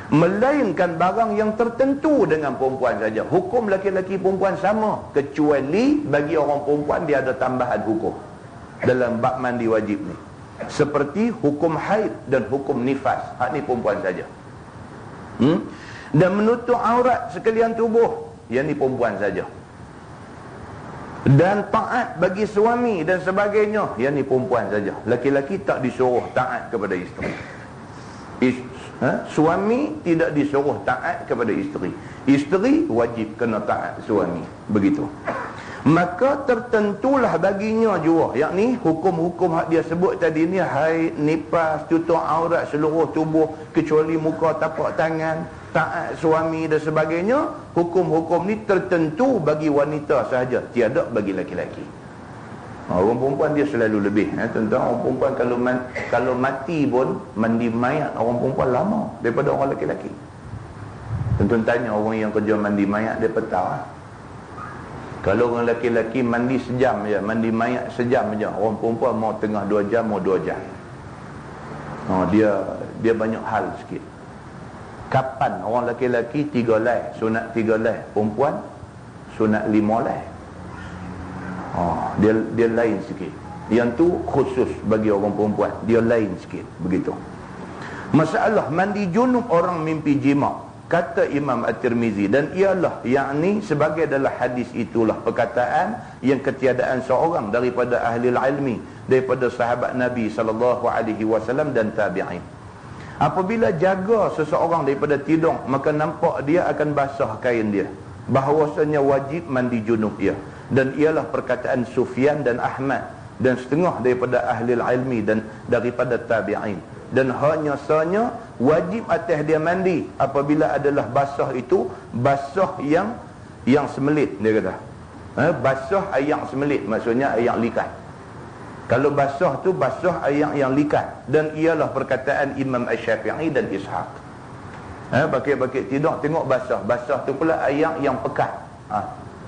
Melainkan barang yang tertentu dengan perempuan saja. Hukum laki-laki perempuan sama, kecuali bagi orang perempuan dia ada tambahan hukum dalam bab mandi wajib ni, seperti hukum haid dan hukum nifas. Hak ni perempuan saja. Dan menutup aurat sekalian tubuh, yang ni perempuan saja. Dan taat bagi suami dan sebagainya, yang ni perempuan saja. Laki-laki tak disuruh taat kepada isteri. Suami tidak disuruh taat kepada isteri. Isteri wajib kena taat suami. Begitu. Maka tertentulah baginya juga, yakni hukum-hukum hak dia sebut tadi ni, haid, nifas, tutup aurat seluruh tubuh kecuali muka, tapak tangan, taat suami dan sebagainya. Hukum-hukum ni tertentu bagi wanita sahaja, tiada bagi laki-laki. Orang perempuan dia selalu lebih. Tentang orang perempuan kalau mati pun mandi mayat orang perempuan lama daripada orang lelaki. Tentu tanya orang yang kerja mandi mayat, dia tahu. Kalau orang lelaki mandi sejam je, mandi mayat sejam je. Orang perempuan mau tengah 2 jam, mau 2 jam. Dia banyak hal sikit. Kapan orang lelaki 3 lay, sunat 3 lay, perempuan sunat 5 lay. Dia lain sikit. Yang tu khusus bagi orang perempuan, dia lain sikit. Begitu. Masalah mandi junub orang mimpi jima', kata Imam At-Tirmizi, dan ialah yakni sebagai dalam hadis itulah perkataan yang ketiadaan seorang daripada ahli ilmi, daripada sahabat Nabi SAW dan tabi'in. Apabila jaga seseorang daripada tidur, maka nampak dia akan basah kain dia, bahawasanya wajib mandi junub dia. Dan ialah perkataan Sufyan dan Ahmad dan setengah daripada ahli ilmi dan daripada tabi'in. Dan hanya sanya wajib atas dia mandi apabila adalah basah itu basah yang semelit, dia kata. Basuh air semelit, maksudnya air likat. Kalau basuh tu basuh air yang likat. Dan ialah perkataan Imam Asy-Syafi'i dan Ishaq. Bakit-bakit tidur tengok basah. Basah tu pula air yang pekat.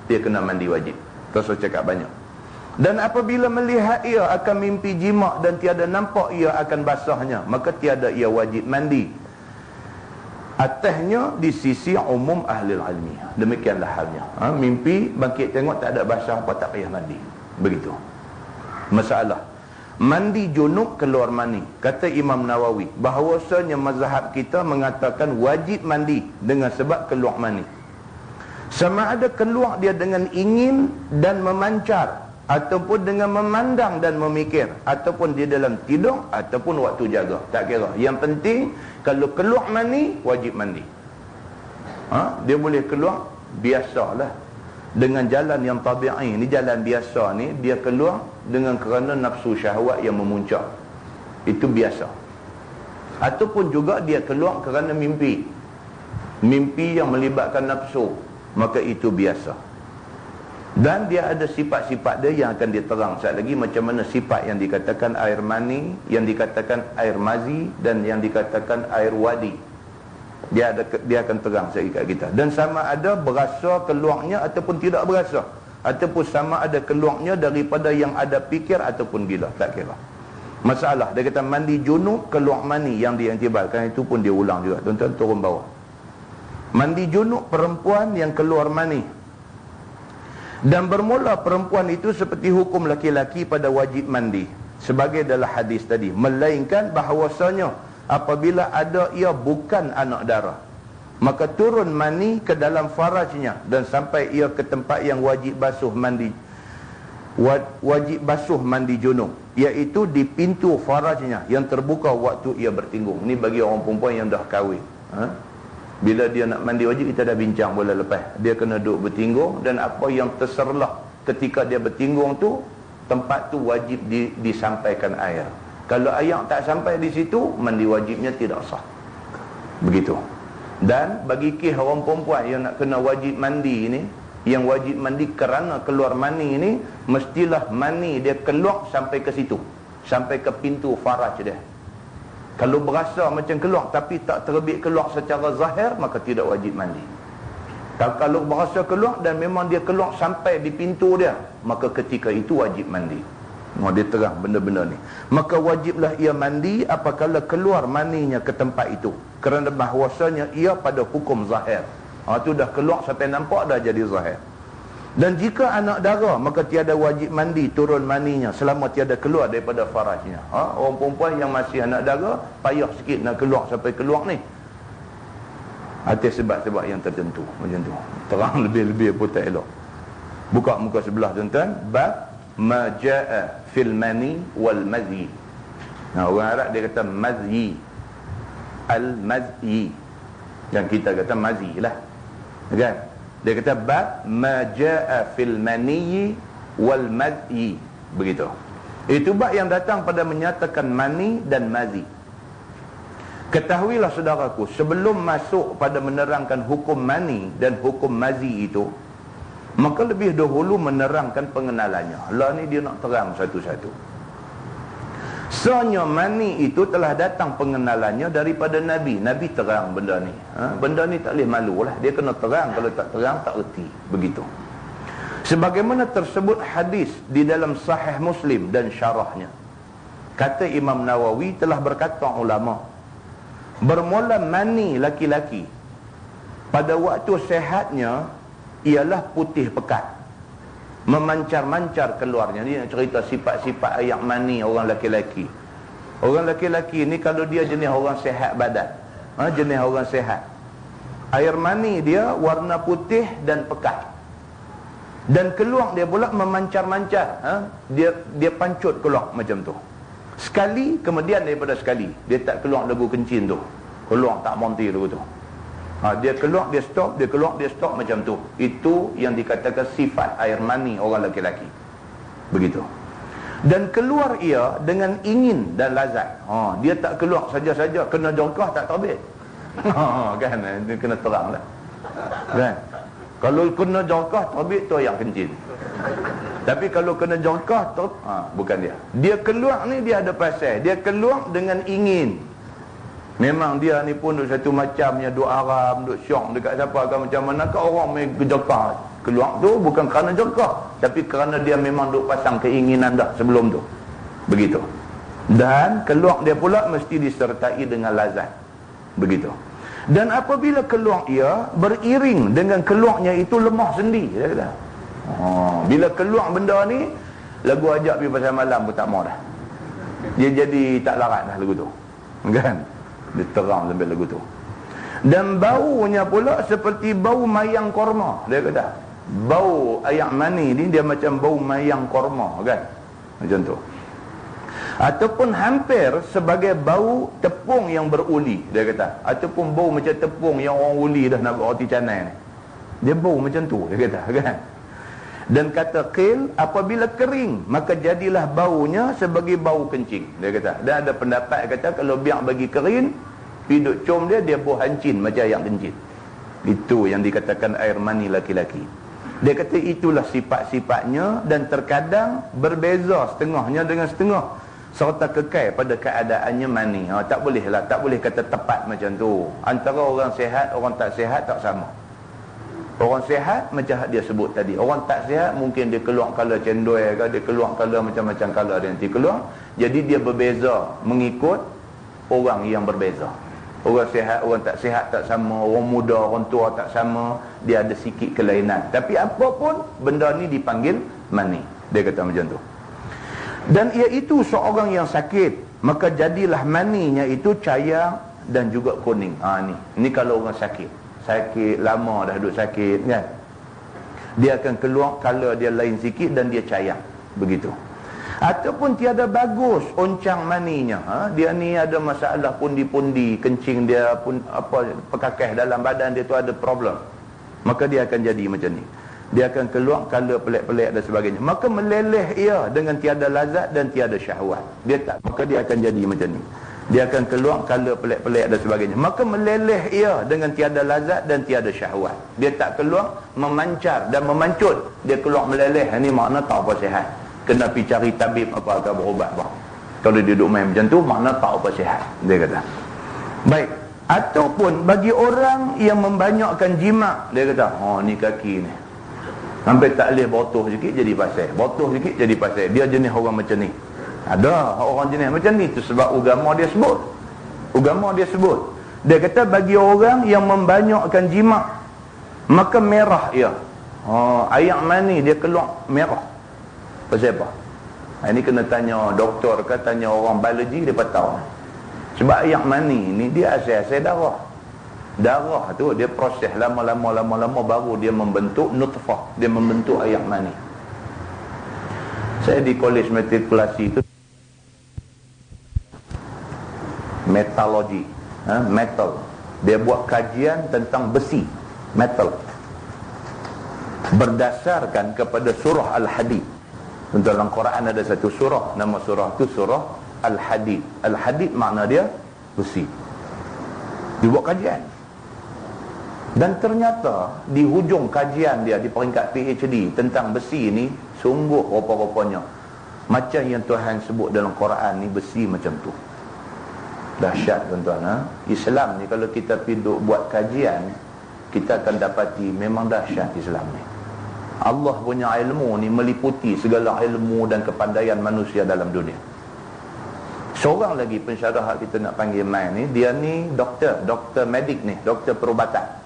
Dia kena mandi wajib. Rasul cakap banyak. Dan apabila melihat ia akan mimpi jima dan tiada nampak ia akan basahnya, maka tiada ia wajib mandi. Atasnya di sisi umum ahli ilmi. Demikianlah halnya. Mimpi bangkit tengok tak ada basah apa, tak payah mandi. Begitu. Masalah mandi junub keluar mani. Kata Imam Nawawi bahawasanya mazhab kita mengatakan wajib mandi dengan sebab keluar mani. Sama ada keluar dia dengan ingin dan memancar, ataupun dengan memandang dan memikir, ataupun di dalam tidur, ataupun waktu jaga, tak kira. Yang penting kalau keluar mani wajib mandi. Dia boleh keluar biasalah dengan jalan yang tabi'i ni, jalan biasa ni, dia keluar dengan kerana nafsu syahwat yang memuncak, itu biasa. Ataupun juga dia keluar kerana mimpi yang melibatkan nafsu, maka itu biasa. Dan dia ada sifat-sifat dia yang akan diterang sekali lagi, macam mana sifat yang dikatakan air mani, yang dikatakan air mazi, dan yang dikatakan air wadi. Dia akan terang sekali kat kita. Dan sama ada berasa keluarnya ataupun tidak berasa, ataupun sama ada keluarnya daripada yang ada fikir ataupun gila, tak kira. Masalah dia kata mandi junub keluar mani yang diiktibarkan, itu pun dia ulang juga. Tuan-tuan turun bawah. Mandi junub perempuan yang keluar mani, dan bermula perempuan itu seperti hukum laki-laki pada wajib mandi, sebagai dalam hadis tadi, melainkan bahawasanya apabila ada ia bukan anak darah, maka turun mani ke dalam farajnya dan sampai ia ke tempat yang wajib basuh mandi junub, iaitu di pintu farajnya yang terbuka waktu ia bertinggung. Ini bagi orang perempuan yang dah kahwin. Bila dia nak mandi wajib, kita dah bincang bulan lepas, dia kena duduk bertinggung, dan apa yang terserlah ketika dia bertinggung tu, tempat tu wajib disampaikan air. Kalau air tak sampai di situ, mandi wajibnya tidak sah. Begitu. Dan bagi kes orang perempuan yang nak kena wajib mandi ni, yang wajib mandi kerana keluar mani ni, mestilah mani dia keluar sampai ke situ, sampai ke pintu faraj dia. Kalau berasa macam keluar tapi tak terbit keluar secara zahir, maka tidak wajib mandi. Kalau berasa keluar dan memang dia keluar sampai di pintu dia, maka ketika itu wajib mandi. Dia terang benda-benda ni. Maka wajiblah ia mandi apabila keluar maninya ke tempat itu, kerana bahawasanya ia pada hukum zahir. Itu dah keluar sampai nampak, dah jadi zahir. Dan jika anak dara, maka tiada wajib mandi turun maninya selama tiada keluar daripada farajnya. Orang perempuan yang masih anak dara, payah sikit nak keluar sampai keluar ni, atas sebab-sebab yang tertentu. Macam tu terang lebih-lebih pun tak elok. Buka muka sebelah tuan-tuan, bab ma jaa fil mani wal mazi. Orang Arab dia kata mazi, al mazi, yang kita kata mazi lah, kan? Dia kata bab ma jaa fil mani wal mazi. Begitu. Itu bab yang datang pada menyatakan mani dan mazi. Ketahuilah saudaraku, sebelum masuk pada menerangkan hukum mani dan hukum mazi itu, maka lebih dahulu menerangkan pengenalannya. Lah ni dia nak terang satu-satu. Soalnya mani itu telah datang pengenalannya daripada Nabi. Nabi terang benda ni. Benda ni tak boleh malu lah. Dia kena terang. Kalau tak terang, tak erti. Begitu. Sebagaimana tersebut hadis di dalam Sahih Muslim dan syarahnya. Kata Imam Nawawi, telah berkata ulama, bermula mani laki-laki pada waktu sehatnya ialah putih pekat, memancar-mancar keluarnya. Dia nak cerita sifat-sifat air mani orang laki-laki. Orang laki-laki ni kalau dia jenis orang sehat badan, jenis orang sehat, air mani dia warna putih dan pekat, dan keluar dia pula memancar-mancar. Dia pancut keluar macam tu. Sekali, kemudian daripada sekali, dia tak keluar lagu kencing tu, keluar tak monti lagu tu. Dia keluar, dia stop, dia keluar, dia stop macam tu. Itu yang dikatakan sifat air mani orang lelaki. Begitu. Dan keluar ia dengan ingin dan lazat. Dia tak keluar saja-saja, kena jongkah tak terbit. Kan, dia kena terang lah. Kan? Kalau kena jongkah terbit tu yang kencing. Tapi kalau kena jerkah bukan dia. Dia keluar ni dia ada pasal. Dia keluar dengan ingin. Memang dia ni pun duk satu macamnya, duk aram, duk syok dekat siapa ke macam mana ke orang main jerkah. Keluar tu bukan kerana jerkah, tapi kerana dia memang duk pasang keinginan dah sebelum tu. Begitu. Dan keluar dia pula mesti disertai dengan lazat. Begitu. Dan apabila keluar ia beriring dengan keluarnya itu lemah sendi, dia kata. Bila keluar benda ni, lagu ajak pergi pasal malam pun tak mau dah. Dia jadi tak larat dah lagu tu. Kan? Dia terang sampai lagu tu. Dan baunya pula seperti bau mayang korma, dia kata. Bau ayak mani ni dia macam bau mayang korma, kan? Macam tu. Ataupun hampir sebagai bau tepung yang beruli, dia kata. Ataupun bau macam tepung yang orang uli dah nak buat roti canai ni. Dia bau macam tu, dia kata, kan? Dan kata qil, apabila kering maka jadilah baunya sebagai bau kencing, dia kata. Dan ada pendapat kata kalau biar bagi kering, hidup com dia bau hancin macam air kencing. Itu yang dikatakan air mani laki-laki. Dia kata itulah sifat-sifatnya, dan terkadang berbeza setengahnya dengan setengah, serta kekal pada keadaannya mani. Tak boleh lah, tak boleh kata tepat macam tu. Antara orang sihat, orang tak sihat tak sama. Orang sihat macam dia sebut tadi. Orang tak sihat mungkin dia keluar kala cendol ke, dia keluar kala macam-macam kala dia nanti keluar. Jadi dia berbeza mengikut orang yang berbeza. Orang sihat, orang tak sihat tak sama. Orang muda, orang tua tak sama. Dia ada sikit kelainan. Tapi apapun benda ni dipanggil mani. Dia kata macam tu. Dan iaitu seorang yang sakit, maka jadilah maninya itu cair dan juga kuning. Ni kalau orang sakit. Sakit lama dah duduk sakit, kan? Dia akan keluar color dia lain sikit dan dia cair. Begitu. Ataupun tiada bagus oncang maninya. Dia ni ada masalah pundi-pundi, kencing dia pun apa pekakeh dalam badan dia tu ada problem. Maka dia akan jadi macam ni. Dia akan keluar color pelik-pelik dan sebagainya. Maka meleleh ia dengan tiada lazat dan tiada syahwat. Maka dia akan jadi macam ni. Dia akan keluar color pelik-pelik dan sebagainya. Maka meleleh ia dengan tiada lazat dan tiada syahwat. Dia tak keluar memancar dan memancut. Dia keluar meleleh. Ini makna tak apa sihat. Kena pergi cari tabib apa berubat apa. Kalau dia duduk main macam tu, makna tak apa sihat. Dia kata. Baik. Ataupun bagi orang yang membanyakkan jima, dia kata, ni kaki ni. Sampai tak boleh botoh sikit jadi pasal. Botoh sikit jadi pasal. Dia jenis orang macam ni. Ada orang jenis macam ni. Itu sebab agama dia sebut. Agama dia sebut. Dia kata bagi orang yang membanyakkan jima, maka merah ia. Ayak mani dia keluar merah. Pasal apa? Ini kena tanya doktor ke, tanya orang biologi, dia tahu. Sebab ayak mani ni dia asal-asal darah. Darah tu dia proses lama-lama baru dia membentuk nutfah. Dia membentuk ayak mani. Saya di kolej matrikulasi itu metallurgy, metal. Dia buat kajian tentang besi, metal. Berdasarkan kepada surah Al-Hadid. Dalam Quran ada satu surah, nama surah itu surah Al-Hadid. Al-Hadid makna dia besi. Dia buat kajian. Dan ternyata di hujung kajian dia di peringkat PhD tentang besi ni, sungguh rupa-rupanya macam yang Tuhan sebut dalam Quran ni, besi macam tu. Dahsyat tuan-tuan. Islam ni kalau kita pergi buat kajian, kita akan dapati memang dahsyat Islam ni. Allah punya ilmu ni meliputi segala ilmu dan kepandaian manusia dalam dunia. Seorang lagi pensyarah kita nak panggil main ni, dia ni doktor medik ni, doktor perubatan.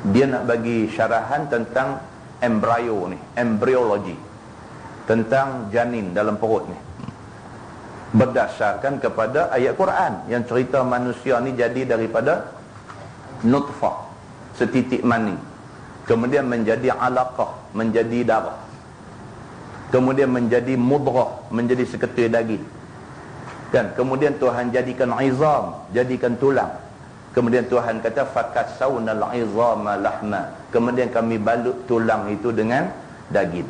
Dia nak bagi syarahan tentang embryo ni, embryology, tentang janin dalam perut ni, berdasarkan kepada ayat Quran yang cerita manusia ni jadi daripada nutfah, setitik mani, kemudian menjadi alaqah, menjadi darah, kemudian menjadi mudghah, menjadi seketul daging, kan? Kemudian Tuhan jadikan izam, jadikan tulang. Kemudian Tuhan kata fakasawnal izama lahma, kemudian kami balut tulang itu dengan daging.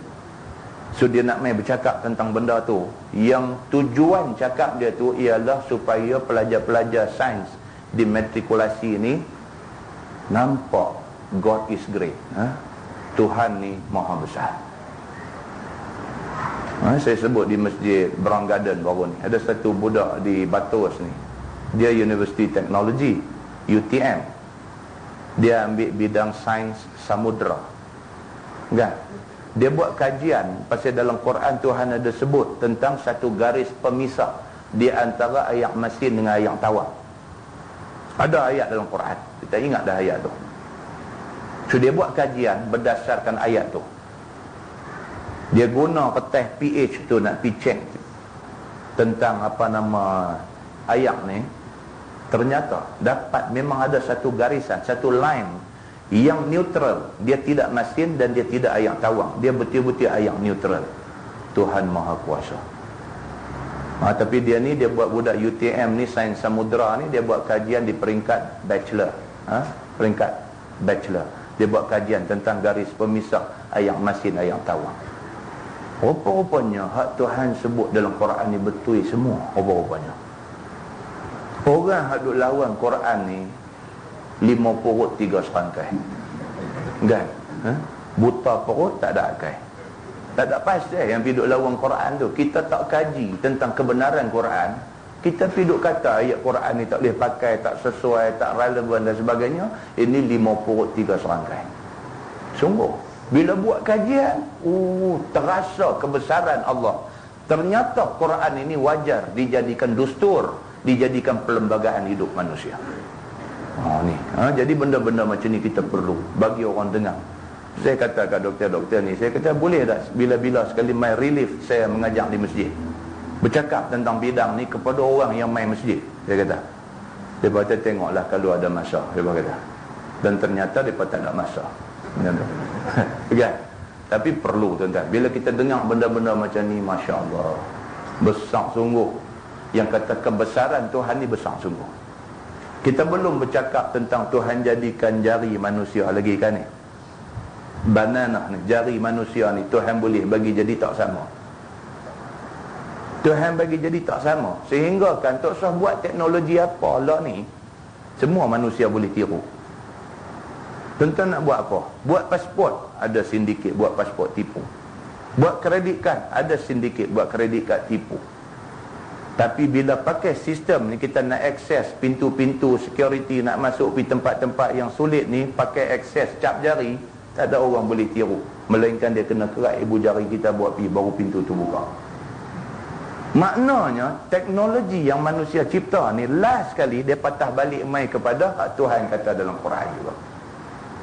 So dia nak main bercakap tentang benda tu. Yang tujuan cakap dia tu ialah supaya pelajar-pelajar sains di matrikulasi ni nampak God is great. Tuhan ni maha besar. Saya sebut di masjid Brown Garden baru ni, ada satu budak di Batos ni, dia University Technology UTM, dia ambil bidang sains samudra kan. Dia buat kajian pasal dalam Quran Tuhan ada sebut tentang satu garis pemisah di antara ayat masin dengan ayat tawar. Ada ayat dalam Quran, kita ingat dah ayat tu. So dia buat kajian berdasarkan ayat tu. Dia guna kertas pH tu nak pergi check tentang apa nama ayat ni. Ternyata dapat memang ada satu garisan, satu line yang neutral. Dia tidak masin dan dia tidak ayat tawang. Dia betul-betul ayat neutral. Tuhan Maha Kuasa. Tapi dia ni, dia buat budak UTM ni, sains samudra ni, dia buat kajian di peringkat bachelor. Peringkat bachelor. Dia buat kajian tentang garis pemisah ayat masin, ayat tawang. Rupa-rupanya hak Tuhan sebut dalam Quran ni betul semua. Rupa-rupanya orang hak duk lawan Quran ni 5 perut 3 serangkai kan? Buta perut tak ada akal, tak ada pasal yang pergi duk lawan Quran tu. Kita tak kaji tentang kebenaran Quran, kita pergi duk kata ayat Quran ni tak boleh pakai, tak sesuai, tak relevan dan sebagainya. Ini 5 perut 3 serangkai. Sungguh bila buat kajian, terasa kebesaran Allah. Ternyata Quran ini wajar dijadikan dustur, dijadikan perlembagaan hidup manusia. Jadi benda-benda macam ni kita perlu bagi orang dengar. Saya kata kat doktor-doktor ni, saya kata boleh tak bila-bila sekali main relief saya mengajak di masjid, bercakap tentang bidang ni kepada orang yang main masjid. Saya kata, dia kata tengoklah kalau ada masa, dia kata. Dan ternyata dia tak ada masa. Kan? Tapi perlu tuan-tuan, bila kita dengar benda-benda macam ni, Masya Allah, besar sungguh. Yang kata kebesaran Tuhan ni besar sungguh. Kita belum bercakap tentang Tuhan jadikan jari manusia lagi kan ni. Banana ni, jari manusia ni Tuhan boleh bagi jadi tak sama. Tuhan bagi jadi tak sama, sehingga kan tak usah buat teknologi apa lah ni, semua manusia boleh tiru. Tuan-tuan nak buat apa? Buat pasport, ada sindiket buat pasport tipu. Buat kredit kad, ada sindiket buat kredit kad tipu. Tapi bila pakai sistem ni, kita nak akses pintu-pintu security, nak masuk pergi tempat-tempat yang sulit ni, pakai akses cap jari, tak ada orang boleh tiru. Melainkan dia kena kerat ibu jari kita buat pergi, baru pintu tu buka. Maknanya teknologi yang manusia cipta ni, last sekali dia patah balik mai kepada hak Tuhan kata dalam Quran juga.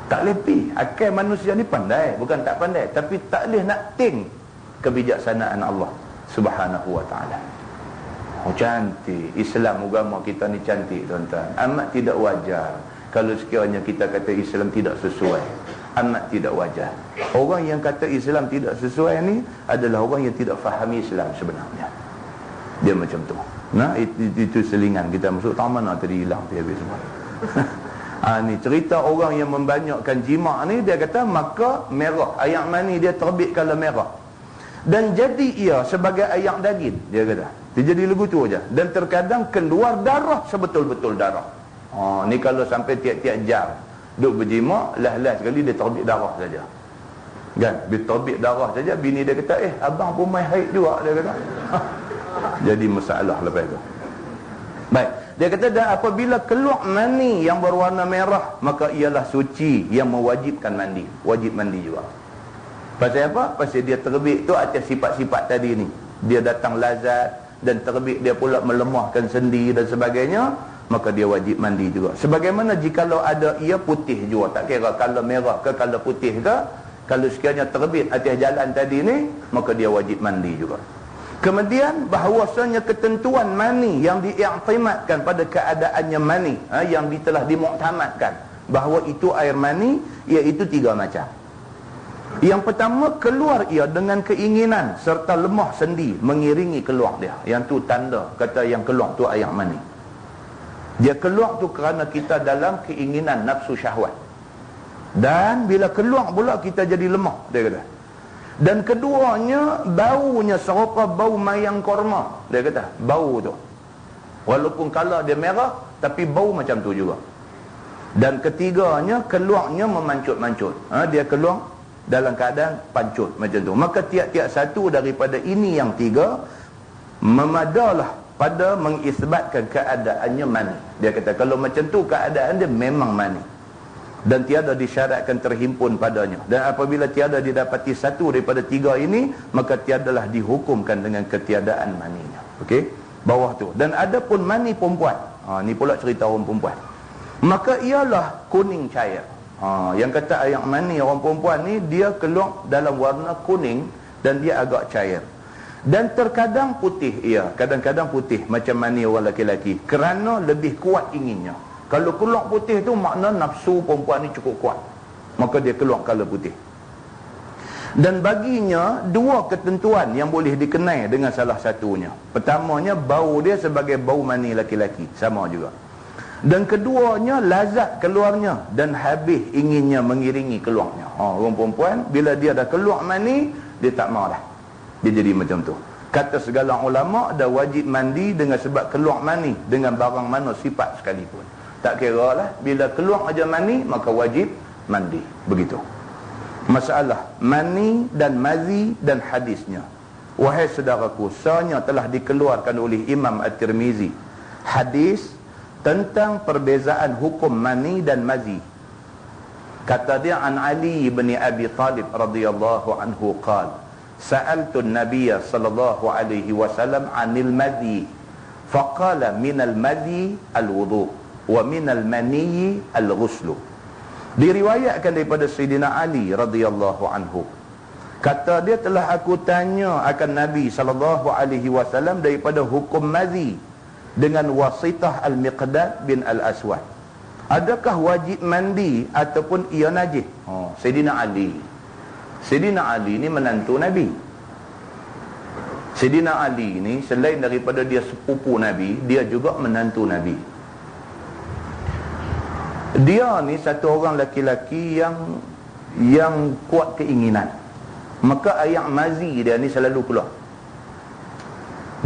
Tak lebih. Akal manusia ni pandai, bukan tak pandai, tapi tak boleh nak think kebijaksanaan Allah Subhanahu wa ta'ala. Cantik Islam, agama kita ni cantik tuan-tuan. Amat tidak wajar kalau sekiranya kita kata Islam tidak sesuai. Amat tidak wajar. Orang yang kata Islam tidak sesuai ni adalah orang yang tidak fahami Islam sebenarnya. Dia macam tu. Nah, itu selingan kita masuk taman tadi hilang tu habis semua. Ni cerita orang yang membanyakkan jima' ni, dia kata maka merah, ayak mani dia terbit kalau merah, dan jadi ia sebagai ayak daging. Dia kata dia jadi lagu tu aja, dan terkadang keluar darah sebetul-betul darah. Ni kalau sampai tiap-tiap jam duk berjima', lah sekali dia terbit darah saja. Kan? Dia terbit darah saja, bini dia kata, abang pun main haid juga, dia kata. Jadi masalah lepas tu. Baik, dia kata dan apabila keluar mani yang berwarna merah, maka ialah suci yang mewajibkan mandi. Wajib mandi juga. Pasal apa? Pasal dia terbit tu atas sifat-sifat tadi ni. Dia datang lazat, dan terbit dia pula melemahkan sendi dan sebagainya, maka dia wajib mandi juga. Sebagaimana jikalau ada ia putih juga, tak kira kalau merah ke kalau putih ke, kalau sekiranya terbit atas jalan tadi ni, maka dia wajib mandi juga. Kemudian bahawasanya ketentuan mani yang diiktimadkan pada keadaannya mani, yang telah dimuktamadkan bahawa itu air mani, iaitu 3 macam. Yang pertama, keluar ia dengan keinginan serta lemah sendi mengiringi keluar dia. Yang tu tanda kata yang keluar tu air mani. Dia keluar tu kerana kita dalam keinginan nafsu syahwat. Dan bila keluar pula kita jadi lemah, dia kata. Dan keduanya, baunya serupa bau mayang korma. Dia kata, bau tu, walaupun kalau dia merah, tapi bau macam tu juga. Dan ketiganya, keluarnya memancut-mancut. Dia keluar dalam keadaan pancut macam tu. Maka tiap-tiap satu daripada ini yang tiga memadalah pada mengisbatkan keadaannya mani. Dia kata kalau macam tu keadaan dia memang mani dan tiada disyaratkan terhimpun padanya, dan apabila tiada didapati satu daripada tiga ini, maka tiadalah dihukumkan dengan ketiadaan maninya. Okey, bawah tu. Dan ada pun mani perempuan, ni pula cerita orang perempuan, maka ialah kuning cair. Yang kata air mani orang perempuan ni, dia keluar dalam warna kuning dan dia agak cair, dan terkadang putih. Ia kadang-kadang putih macam mani orang lelaki, kerana lebih kuat inginnya. Kalau keluar putih tu makna nafsu perempuan ni cukup kuat, maka dia keluar color putih. Dan baginya dua ketentuan yang boleh dikenai dengan salah satunya. Pertamanya, bau dia sebagai bau mani laki-laki, sama juga. Dan keduanya, lazat keluarnya dan habis inginnya mengiringi keluarnya. Orang perempuan bila dia dah keluar mani, dia tak mau dah, dia jadi macam tu. Kata segala ulama, dah wajib mandi dengan sebab keluar mani dengan barang mana sifat sekalipun. Tak kira lah, bila keluar aja mani maka wajib mandi. Begitu masalah mani dan mazi dan hadisnya. Wahai saudaraku, sebenarnya telah dikeluarkan oleh Imam At-Tirmizi hadis tentang perbezaan hukum mani dan mazi. Kata dia, an Ali bin Abi Talib radhiyallahu anhu qala sa'altu an-nabiy sallallahu alaihi wasallam 'anil madhi faqala minal madhi al-wudu' wa minal maniyyi al-ghuslu. Diriwayatkan daripada Sayyidina Ali radhiyallahu anhu, kata dia, telah aku tanya akan Nabi sallallahu alaihi wasallam daripada hukum madhi dengan wasitah al-Miqdad bin al-Aswad, adakah wajib mandi ataupun ia najis? Sayyidina Ali ni menantu Nabi. Sayyidina Ali ni selain daripada dia sepupu Nabi, dia juga menantu Nabi. Dia ni satu orang laki-laki yang kuat keinginan. Maka air mazi dia ni selalu keluar.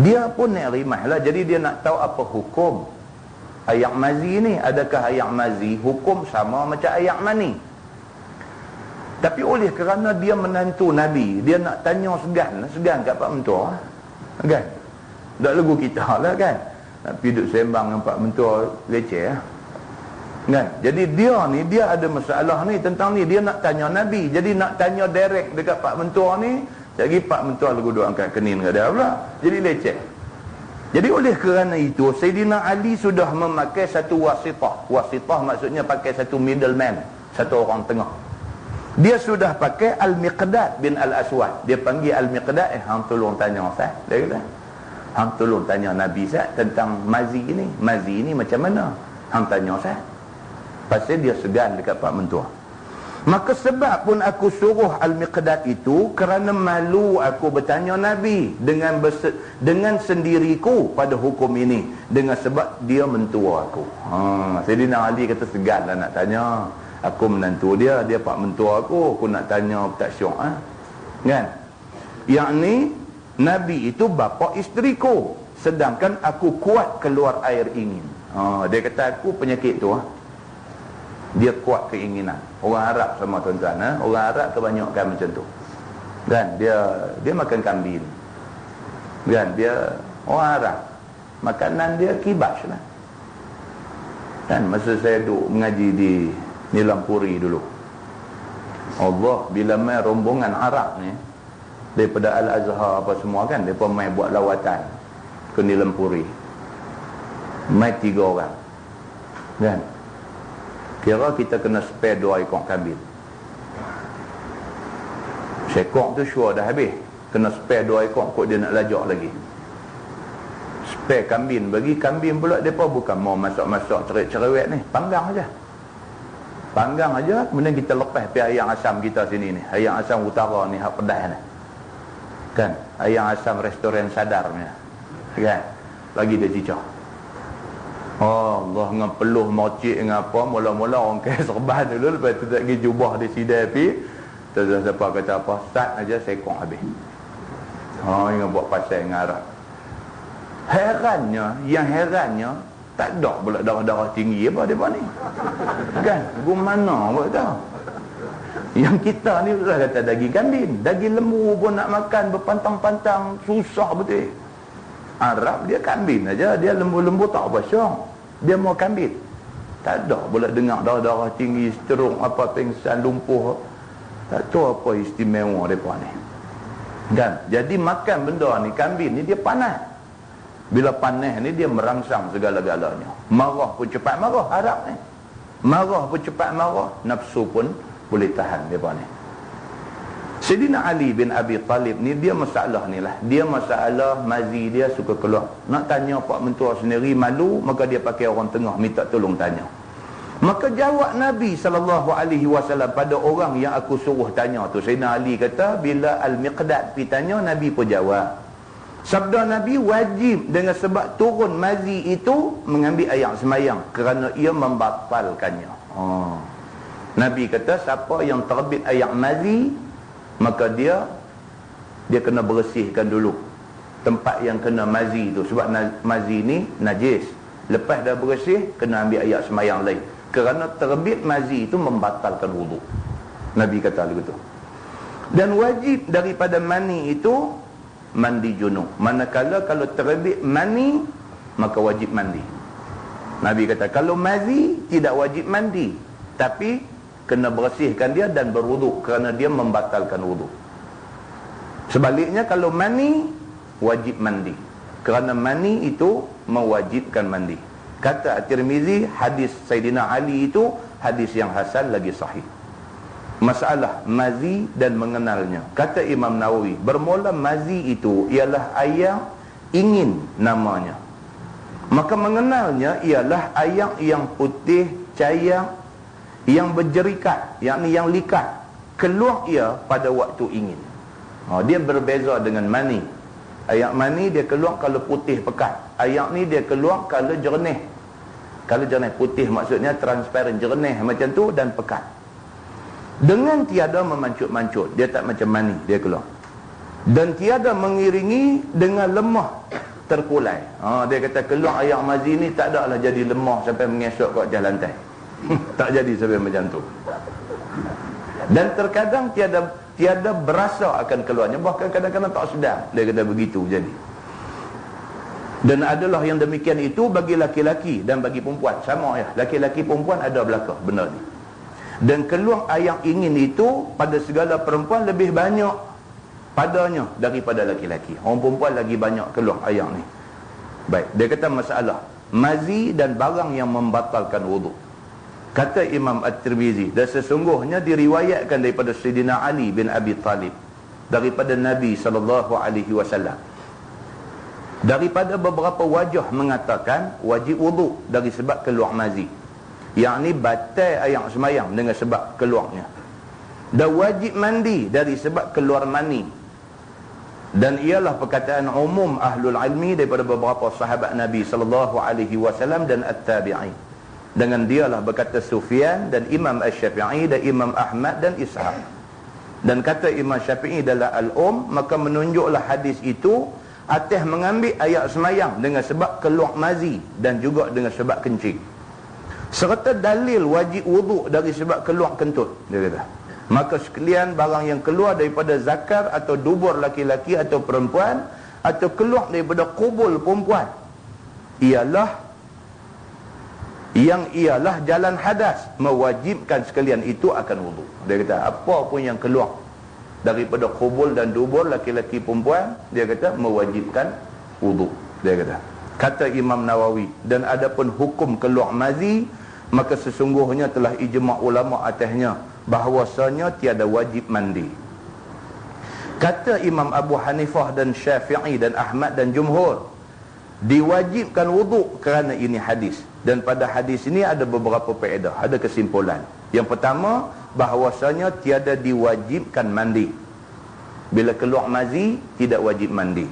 Dia pun nak rimah lah. Jadi dia nak tahu apa hukum air mazi ni. Adakah air mazi hukum sama macam air mani? Tapi oleh kerana dia menantu Nabi, dia nak tanya segan kat Pak Mentua, kan? Tak lagu kita lah, kan? Tapi duduk sembang dengan Pak Mentua leceh lah, kan? Jadi dia ni, dia ada masalah ni tentang ni, dia nak tanya Nabi. Jadi nak tanya direct dekat Pak Mentua ni. Jadi Pak Mentua lagu duk angkat kening kat dia pula. Jadi leceh. Jadi oleh kerana itu, Sayyidina Ali sudah memakai satu wasitah. Wasitah maksudnya pakai satu middleman, satu orang tengah. Dia sudah pakai Al-Miqdad bin Al-Aswad. Dia panggil Al-Miqdad, hang tolong tanya Ustaz. Dia kata, hang tolong tanya Nabi Ustaz tentang mazi ni. Mazi ni macam mana? Hang tanya Ustaz. Pasal dia segan dekat Pak Mentua. Maka sebab pun aku suruh Al-Miqdad itu kerana malu aku bertanya Nabi dengan sendiriku pada hukum ini, dengan sebab dia mentua aku. Sayyidina Ali kata, segan lah nak tanya. Aku menantu dia Pak Mentua aku nak tanya tak syok, kan? Yang ni Nabi itu bapa isteriku, sedangkan aku kuat keluar air ingin. Dia kata aku penyakit tu, dia kuat keinginan. Orang Arab sama tuan-tuan, orang Arab kebanyakan macam tu, kan? Dia makan kambing, kan? Dia orang Arab, makanan dia kibas lah, kan? Masa saya duduk mengaji di Nilampuri dulu, Allah, bila main rombongan Arab ni daripada Al-Azhar apa semua, kan, mereka main buat lawatan ke Nilampuri, main 3 orang, kan? Kira kita kena spare 2 ekor kambing. Sekok tu sure dah habis, kena spare 2 ekor kot dia nak lajak lagi. Spare kambing, bagi kambing pula mereka bukan mau masak-masak cerewet ni, panggang aja, kemudian kita lepas pergi ayam asam kita sini ni, ayam asam utara ni, hak pedas ni, kan? Ayam asam restoran Sadar ni, kan? Bagi dia cicah. Allah, dengan peluh mocik dengan apa, mula-mula orang kaya serban dulu, lepas tu tak pergi jubah di sidai api. Terus siapa kata apa, start aja sekong habis. Ingat buat pasal dengan Arab. Yang herannya tak ada pula darah-darah tinggi apa mereka ni, kan? Gimana buat tahu? Yang kita ni sudah kata daging kambing, daging lembu pun nak makan berpantang-pantang, susah betul. Arab dia kambing aja, dia lembu-lembu tak apa syong. Dia mau kambing. Tak ada boleh dengar darah-darah tinggi, stroke, apa pingsan, lumpuh. Tak tahu apa istimewa depa ni. Kan? Jadi makan benda ni, kambing ni dia panas. Bila panas ni dia merangsang segala-galanya. Marah pun cepat marah Arab ni. Marah pun cepat marah, nafsu pun boleh tahan depa ni. Sayyidina Ali bin Abi Talib ni dia masalah ni lah. Dia masalah mazi dia suka keluar. Nak tanya Pak Mentua sendiri malu, maka dia pakai orang tengah minta tolong tanya. Maka jawab Nabi SAW pada orang yang aku suruh tanya tu. Sayyidina Ali kata, bila Al-Miqdad pergi tanya, Nabi pun jawab. Sabda Nabi, wajib dengan sebab turun mazi itu mengambil air semayang kerana ia membatalkannya. Nabi kata, siapa yang terbit air mazi, maka dia kena bersihkan dulu tempat yang kena mazi itu. Sebab mazi ni najis. Lepas dah bersih, kena ambil air semayang lain. Kerana terbit mazi itu membatalkan wuduk. Nabi kata begitu. Dan wajib daripada mani itu mandi junub. Manakala kalau terbit mani, maka wajib mandi. Nabi kata kalau mazi tidak wajib mandi, tapi kena bersihkan dia dan berwuduk kerana dia membatalkan wuduk. Sebaliknya kalau mani, wajib mandi kerana mani itu mewajibkan mandi. Kata At-Tirmizi, hadis Sayyidina Ali itu hadis yang hasan lagi sahih. Masalah mazi dan mengenalnya. Kata Imam Nawawi, bermula mazi itu ialah air ingin namanya. Maka mengenalnya ialah air yang putih, cair, yang berjerikat, yakni yang likat, keluar ia pada waktu ingin. Dia berbeza dengan mani. Air mani dia keluar kalau putih pekat. Air ni dia keluar kalau jernih. Kalau jernih, putih maksudnya transparent, jernih macam tu dan pekat. Dengan tiada memancut-mancut, dia tak macam mani dia keluar. Dan tiada mengiringi dengan lemah terkulai. Dia kata keluar air mazi ni tak ada lah jadi lemah sampai mengesok kat atas lantai. Tak jadi sampai macam tu. Dan terkadang tiada berasa akan keluarnya, bahkan kadang-kadang tak sedar. Dia kata begitu jadi. Dan adalah yang demikian itu bagi laki-laki dan bagi perempuan. Sama ya, laki-laki perempuan ada belaka benda ni. Dan keluar air ingin itu pada segala perempuan lebih banyak padanya daripada laki-laki. Orang perempuan lagi banyak keluar air ni. Baik, dia kata masalah mazi dan barang yang membatalkan wuduk. Kata Imam At-Tirmizi, dan sesungguhnya diriwayatkan daripada Sayyidina Ali bin Abi Talib daripada Nabi SAW, daripada beberapa wajah mengatakan wajib wuduk dari sebab keluar mazi, yakni batal air semayang dengan sebab keluarnya, dan wajib mandi dari sebab keluar mani. Dan ialah perkataan umum ahlul ilmi daripada beberapa sahabat Nabi SAW dan at-tabi'in. Dengan dialah berkata Sufyan dan Imam Asy-Syafi'i dan Imam Ahmad dan Ishaq. Dan kata Imam Syafi'i dalam Al-Um, maka menunjuklah hadis itu atas mengambil ayat semayang dengan sebab keluar mazi dan juga dengan sebab kencing, serta dalil wajib wuduk dari sebab keluar kentut. Dia kata, maka sekalian barang yang keluar daripada zakar atau dubur laki-laki atau perempuan, atau keluar daripada kubul perempuan, ialah jalan hadas, mewajibkan sekalian itu akan wuduk. Dia kata apa pun yang keluar daripada kubul dan dubur laki-laki perempuan, dia kata mewajibkan wuduk. Dia kata Imam Nawawi, dan adapun hukum keluar mazi, maka sesungguhnya telah ijma' ulama atasnya bahawasanya tiada wajib mandi. Kata Imam Abu Hanifah dan Syafi'i dan Ahmad dan Jumhur, diwajibkan wuduk kerana ini hadis. Dan pada hadis ini ada beberapa faedah, ada kesimpulan. Yang pertama, bahawasanya tiada diwajibkan mandi. Bila keluar mazi, tidak wajib mandi.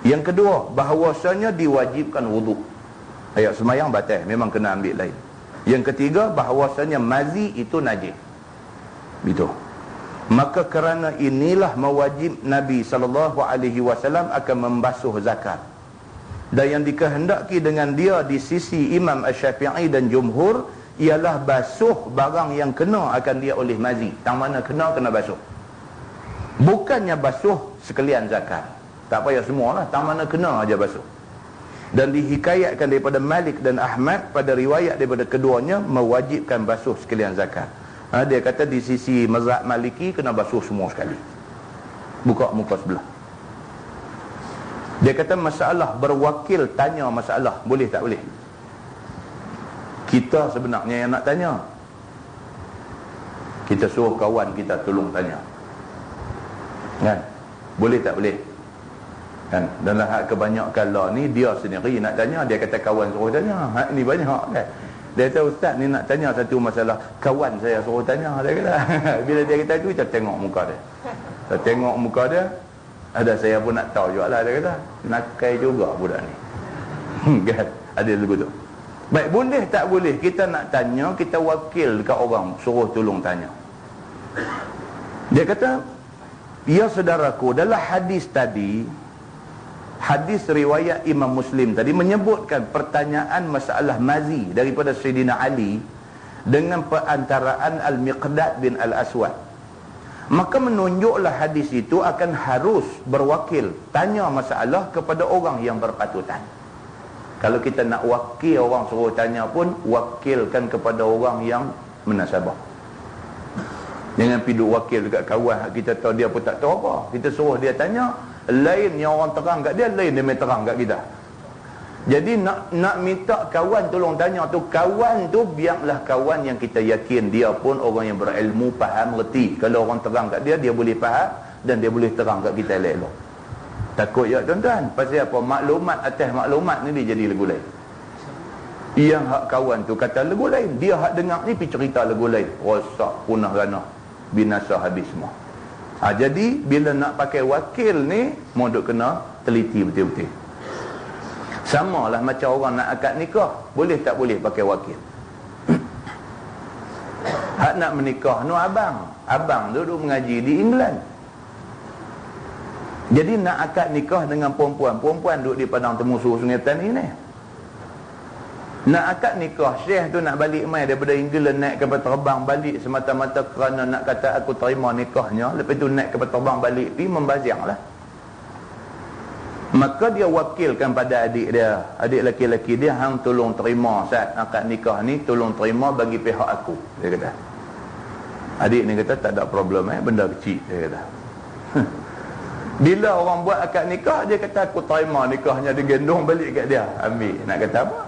Yang kedua, bahawasanya diwajibkan wuduk. Ayat semayang batal, memang kena ambil lain. Yang ketiga, bahawasanya mazi itu najis. Begitu. Maka kerana inilah mewajib Nabi SAW akan membasuh zakat. Dan yang dikehendaki dengan dia di sisi Imam Asy-Syafi'i dan Jumhur, ialah basuh barang yang kena akan dia oleh mazi. Tang mana kena basuh. Bukannya basuh sekalian zakat. Tak payah semualah, tang mana kena aja basuh. Dan dihikayatkan daripada Malik dan Ahmad pada riwayat daripada keduanya mewajibkan basuh sekalian zakat. Dia kata di sisi mazhab Maliki kena basuh semua sekali. Buka muka sebelah. Dia kata masalah berwakil tanya masalah, boleh tak boleh? Kita sebenarnya yang nak tanya. Kita suruh kawan kita tolong tanya. Kan? Boleh tak boleh? Kan? Dan lah kebanyakan lah ni dia sendiri nak tanya, dia kata kawan suruh tanya. Ni banyak kan? Dia kata ustaz ni nak tanya satu masalah, kawan saya suruh tanya, dia kata. Bila dia kata tu, kita tengok muka dia. Kita tengok muka dia, ada saya pun nak tahu juga lah, dia kata. Nakai juga budak ni. Kan? Ada lagu tu. Baik, boleh tak boleh kita nak tanya, kita wakil dekat orang, suruh tolong tanya. Dia kata, ya saudaraku, dalam hadis tadi, hadis riwayat Imam Muslim tadi menyebutkan pertanyaan masalah mazi daripada Sayyidina Ali dengan perantaraan Al-Miqdad bin Al-Aswad. Maka menunjuklah hadis itu akan harus berwakil tanya masalah kepada orang yang berpatutan. Kalau kita nak wakil orang suruh tanya pun, wakilkan kepada orang yang menasabah. Jangan pergi wakil dekat kawan kita tahu dia pun tak tahu apa. Kita suruh dia tanya, lain yang orang terang kat dia, lain dia main terang kat kita. Jadi nak minta kawan tolong tanya tu, kawan tu biarlah kawan yang kita yakin dia pun orang yang berilmu, faham, reti. Kalau orang terang kat dia, dia boleh faham dan dia boleh terang kat kita elok-elok. Takut ya tuan-tuan. Pasal apa? Maklumat atas maklumat ni dia jadi lagu lain. Yang hak kawan tu kata lagu lain, dia hak dengar ni pergi cerita lagu lain. Rosak, punah ranah, binasa habis semua. Jadi bila nak pakai wakil ni, modok kena teliti betul-betul. Samalah macam orang nak akad nikah, boleh tak boleh pakai wakil? Hak nak menikah nu abang duduk mengaji di England. Jadi nak akad nikah dengan perempuan duduk di padang temu suruh Sungai Tani ni. Nak akad nikah, syekh tu nak balik mai daripada England naik kapal terbang balik semata-mata kerana nak kata aku terima nikahnya, lepas tu naik kapal terbang balik pi membazianglah. Maka dia wakilkan pada adik dia, adik laki-laki dia, hang tolong terima saat akad nikah ni, tolong terima bagi pihak aku, dia kata. Adik ni kata tak ada problem, benda kecil, dia kata. Bila orang buat akad nikah, dia kata aku terima nikahnya, dia gendong balik kat dia, ambil. Nak kata apa?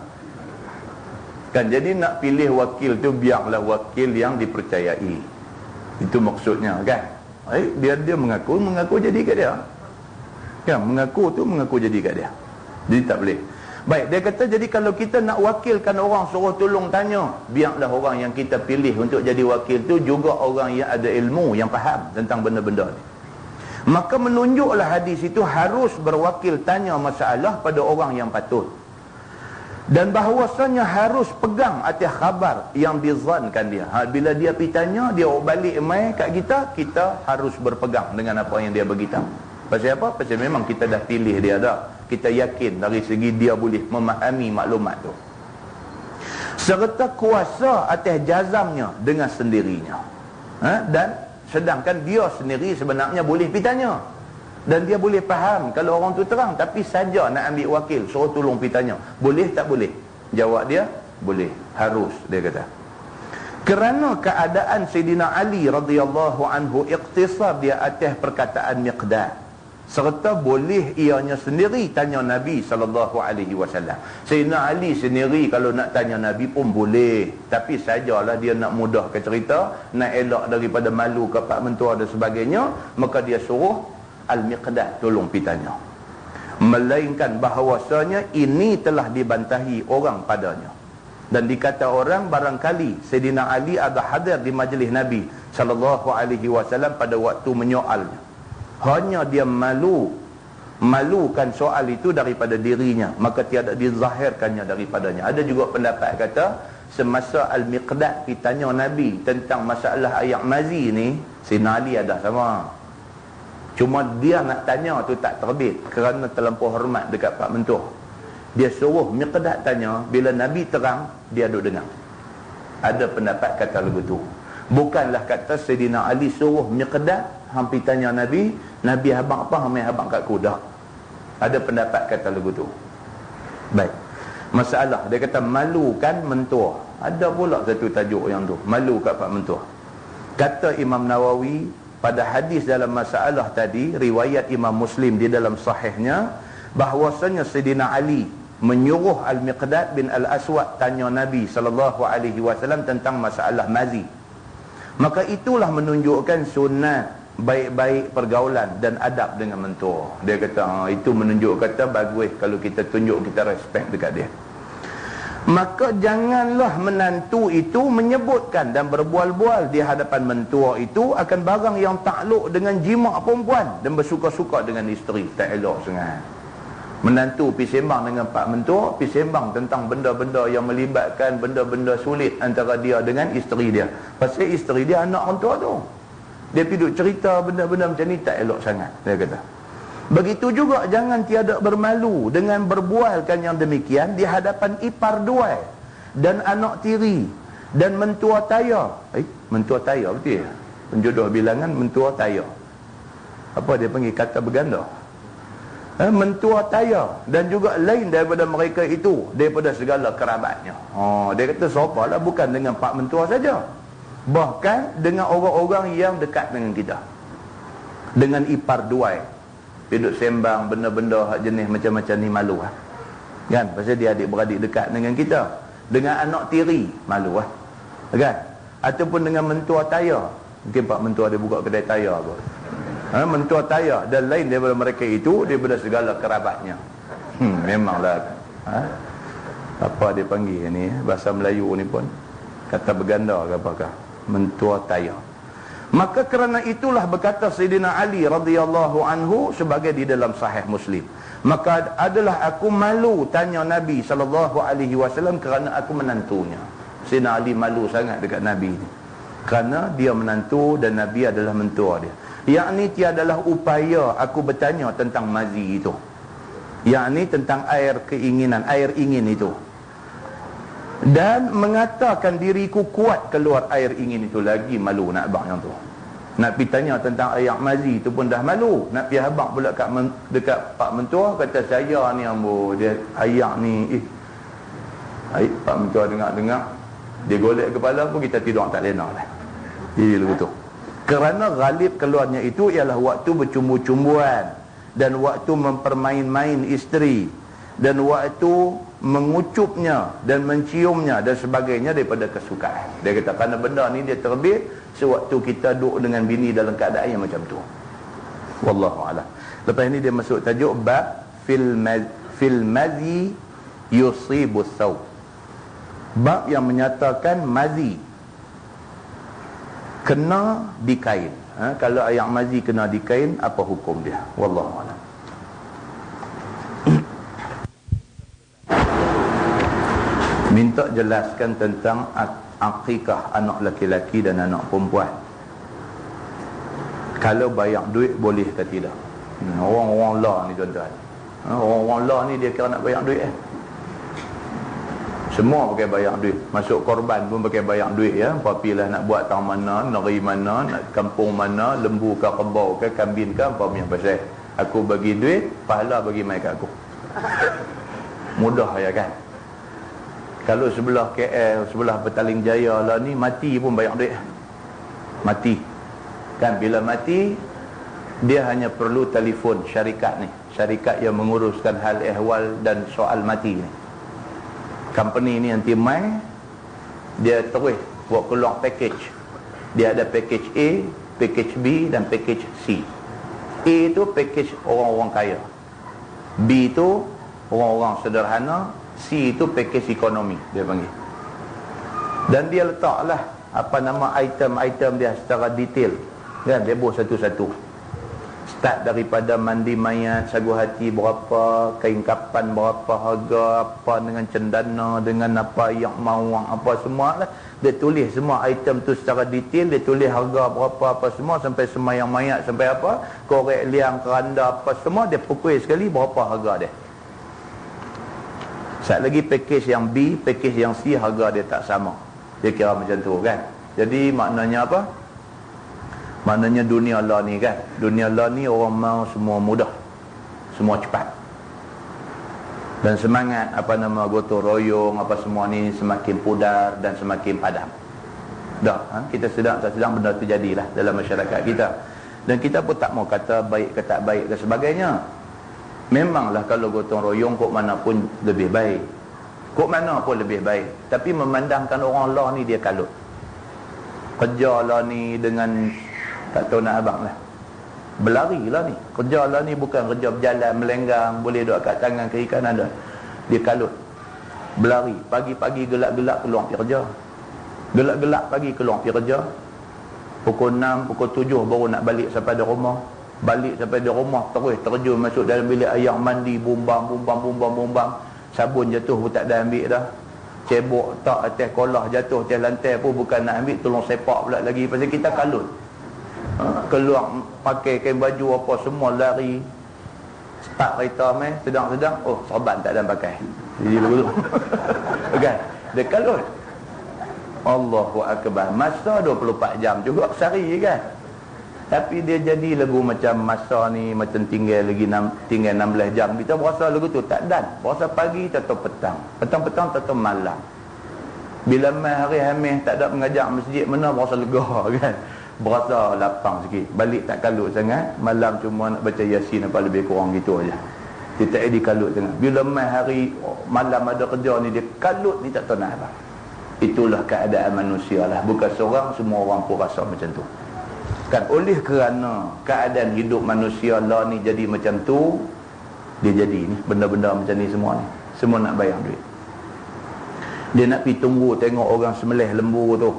Kan, jadi nak pilih wakil tu biarlah wakil yang dipercayai. Itu maksudnya kan. Dia mengaku jadi kat dia. Kan, mengaku jadi kat dia. Jadi tak boleh. Baik, dia kata jadi kalau kita nak wakilkan orang suruh tolong tanya, biarlah orang yang kita pilih untuk jadi wakil tu juga orang yang ada ilmu, yang faham tentang benda-benda ni. Maka menunjuklah hadis itu harus berwakil tanya masalah pada orang yang patut. Dan bahawasanya harus pegang atas khabar yang dizankan dia. Bila dia pergi tanya, dia balik mai kat kita, kita harus berpegang dengan apa yang dia beritahu. Pasal apa? Pasal memang kita dah pilih dia dah. Kita yakin dari segi dia boleh memahami maklumat tu. Serta kuasa atas jazamnya dengan sendirinya. Dan sedangkan dia sendiri sebenarnya boleh pergi tanya. Dan dia boleh faham kalau orang tu terang. Tapi saja nak ambil wakil, suruh tolong pergi tanya. Boleh tak boleh? Jawab dia, boleh. Harus, dia kata. Kerana keadaan Sayyidina Ali radhiyallahu anhu iqtisar dia atas perkataan Miqdad. Serta boleh ianya sendiri tanya Nabi SAW. Sayyidina Ali sendiri kalau nak tanya Nabi pun boleh. Tapi sajalah dia nak mudahkan cerita, nak elak daripada malu ke pak mentua dan sebagainya, maka dia suruh Al-Miqdad tolong pergi tanya. Melainkan bahawasanya ini telah dibantahi orang padanya. Dan dikata orang barangkali Sayyidina Ali ada hadir di majlis Nabi SAW pada waktu menyoalnya. Hanya dia malukan soal itu daripada dirinya, maka tiada dizahirkannya daripadanya. Ada juga pendapat kata semasa Al-Miqdad ditanya Nabi tentang masalah ayat mazi ni, Sayyidina Ali ada sama. Cuma dia nak tanya tu tak terbit kerana terlampau hormat dekat Pak Mentua. Dia suruh Miqdad tanya, bila Nabi terang dia duduk dengar. Ada pendapat kata lagu tu. Bukanlah kata Sayyidina Ali suruh Miqdad hampir tanya Nabi, Nabi habang apa, hamil habang kat kuda. Ada pendapat kata lagu tu. Baik. Masalah dia kata malukan mentua. Ada pula satu tajuk yang tu, malu kat pak mentua. Kata Imam Nawawi pada hadis dalam masalah tadi, riwayat Imam Muslim di dalam sahihnya, bahwasanya Sayyidina Ali menyuruh Al-Miqdad bin Al-Aswad tanya Nabi SAW tentang masalah mazi. Maka itulah menunjukkan sunat baik-baik pergaulan dan adab dengan mentua. Dia kata itu menunjuk kata bagus kalau kita tunjuk kita respect dekat dia. Maka janganlah menantu itu menyebutkan dan berbual-bual di hadapan mentua itu akan barang yang takluk dengan jima' perempuan dan bersuka-suka dengan isteri. Tak elok sangat. Menantu pergi sembang dengan pak mentua, pergi sembang tentang benda-benda yang melibatkan benda-benda sulit antara dia dengan isteri dia. Pasal isteri dia anak orang tua tu. Dia pergi duk cerita benda-benda macam ni, tak elok sangat, dia kata. Begitu juga jangan tiada bermalu dengan berbualkan yang demikian di hadapan ipar duai dan anak tiri dan mentua taya. Mentua taya betul ya? Penjodoh bilangan mentua taya. Apa dia panggil kata berganda? Mentua taya dan juga lain daripada mereka itu, daripada segala kerabatnya. Dia kata sopalah, bukan dengan pak mentua saja, bahkan dengan orang-orang yang dekat dengan kita, dengan ipar duai. Duduk sembang benda-benda hak jenis macam-macam ni malu lah. Kan? Pasal dia adik-beradik dekat dengan kita. Dengan anak tiri malu lah. Kan? Ataupun dengan mentua taya. Mungkin pak mentua dia buka kedai taya apa. Mentua taya dan lain daripada mereka itu, daripada segala kerabatnya. Memanglah. Apa dia panggil ni? Bahasa Melayu ni pun kata berganda ke apakah? Mentua taya. Maka kerana itulah berkata Sayyidina Ali radhiyallahu anhu sebagai di dalam sahih Muslim, maka adalah aku malu tanya Nabi SAW kerana aku menantunya. Sayyidina Ali malu sangat dekat Nabi ni, kerana dia menantu dan Nabi adalah mentua dia. Yakni tiadalah upaya aku bertanya tentang mazi itu, yakni tentang air keinginan, air ingin itu, dan mengatakan diriku kuat keluar air ingin itu. Lagi malu nak abang yang tu. Nak pergi tanya tentang air mazi itu pun dah malu. Nak pergi abang pula dekat pak mentua, kata saya ni ambo, dia air ni pak mentua dengar-dengar, dia golek kepala pun kita tidur tak lena lah. Jadi lagu tu. Kerana ghalib keluarnya itu ialah waktu bercumbu-cumbuan dan waktu mempermain-main isteri dan waktu mengucupnya dan menciumnya dan sebagainya daripada kesukaan. Dia kata kerana benda ni dia terbit sewaktu kita duduk dengan bini dalam keadaan yang macam tu. Wallahu a'lam. Lepas ni dia masuk tajuk bab fil mazi yusibu saw. Bab yang menyatakan mazi kena di kain. Kalau air mazi kena di kain, apa hukum dia? Wallahu a'lam. Minta jelaskan tentang akikah anak laki-laki dan anak perempuan. Kalau bayar duit boleh ke tidak? Orang-orang lah ni tuan-tuan. Orang-orang lah ni dia kira nak bayar duit Semua pakai bayar duit. Masuk korban pun pakai bayar duit ya. Papilah nak buat tang mana, negeri mana, nak kampung mana, lembu ke kebau ke kambing ke apa punya pasal. Aku bagi duit, pahala bagi mai kat aku. Mudah ya kan? Kalau sebelah KL, sebelah Petaling Jaya lah ni, mati pun bayar duit. Mati. Kan bila mati, dia hanya perlu telefon syarikat ni. Syarikat yang menguruskan hal ehwal dan soal mati ni. Company ni nanti mai, dia terus buat keluar package. Dia ada package A, package B dan package C. A itu package orang-orang kaya. B itu orang-orang sederhana. C itu package ekonomi dia panggil. Dan dia letaklah apa nama item-item dia secara detail. Kan dia buat satu-satu. Start daripada mandi mayat sagu hati berapa, kain kapan berapa harga, apa dengan cendana, dengan apa yang mawang apa semua lah. Dia tulis semua item tu secara detail, dia tulis harga berapa apa semua sampai semayang mayat sampai apa, korek liang keranda apa semua dia pukul sekali berapa harga dia. Sat lagi package yang B, package yang C harga dia tak sama. Dia kira macam tu kan. Jadi maknanya apa? Maknanya dunia Allah ni kan, dunia Allah ni orang mau semua mudah, semua cepat, dan semangat gotong royong apa semua ni semakin pudar dan semakin padam. Dah, kita sedang tak sedang benda tu jadilah dalam masyarakat kita. Dan kita pun tak mau kata baik ke tak baik ke sebagainya. Memanglah kalau gotong royong kok mana pun lebih baik, kok mana pun lebih baik. Tapi memandangkan orang Allah ni dia kalut. Kerja lah ni dengan tak tahu nak abang lah, berlari lah ni. Kerja lah ni bukan kerja berjalan melenggang, boleh duduk kat tangan kiri kanan dah. Dia kalut, berlari. Pagi-pagi gelap-gelap keluar pergi kerja, gelap-gelap pagi keluar pergi kerja. Pukul 6, pukul 7 baru nak balik sampai di rumah. Balik sampai di rumah terus terjun masuk dalam bilik air mandi, bumbang. Sabun jatuh pun tak ada ambil dah. Cebok tak atas kolah jatuh atas lantai pun bukan nak ambil, tolong sepak pula lagi. Pasal kita kalut. Keluar pakai kain baju apa semua, lari. Start kereta main, sedang-sedang, oh serban tak ada pakai. Jadi begitu. Kan? Dia kalut. Allahu Akbar. Masa 24 jam juga sehari kan. Tapi dia jadi lagu macam masa ni macam tinggal 16 jam. Kita berasa lagu tu tak dan. Berasa pagi atau petang. Petang-petang atau malam. Bila mai hari Hamis tak ada mengajar masjid mana berasa lega kan. Berasa lapang sikit. Balik tak kalut sangat. Malam cuma nak baca Yasin apa lebih kurang gitu aja. Dia tak ada kalut sangat. Bila mai hari malam ada kerja ni dia kalut ni tak tahu nak apa. Itulah keadaan manusia lah. Bukan seorang, semua orang pun rasa macam tu. Kan oleh kerana keadaan hidup manusia lah ni jadi macam tu, dia jadi ni benda-benda macam ni semua ni. Semua nak bayar duit. Dia nak pergi tunggu tengok orang sembelih lembu tu.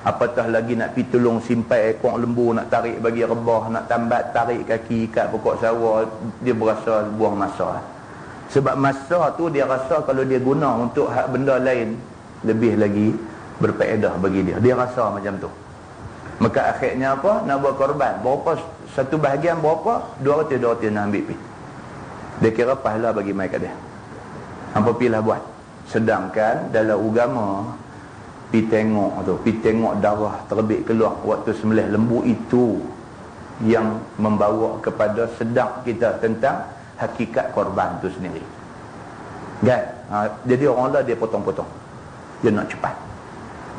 Apatah lagi nak pergi tolong simpai ekor lembu, nak tarik bagi rebah, nak tambat tarik kaki ikat pokok sawah. Dia berasa buang masa. Sebab masa tu dia rasa kalau dia guna untuk hak benda lain lebih lagi berfaedah bagi dia. Dia rasa macam tu. Maka akhirnya apa? Nak buat korban. Berapa satu bahagian berapa? 200 nak ambil pi. Dia kira pahala bagi mereka dia. Hampa pilah buat. Sedangkan dalam agama pi tengok darah terbit keluar waktu sembelih lembu itu yang membawa kepada sedar kita tentang hakikat korban tu sendiri. Kan? Jadi orang lah dia potong-potong. Dia nak cepat.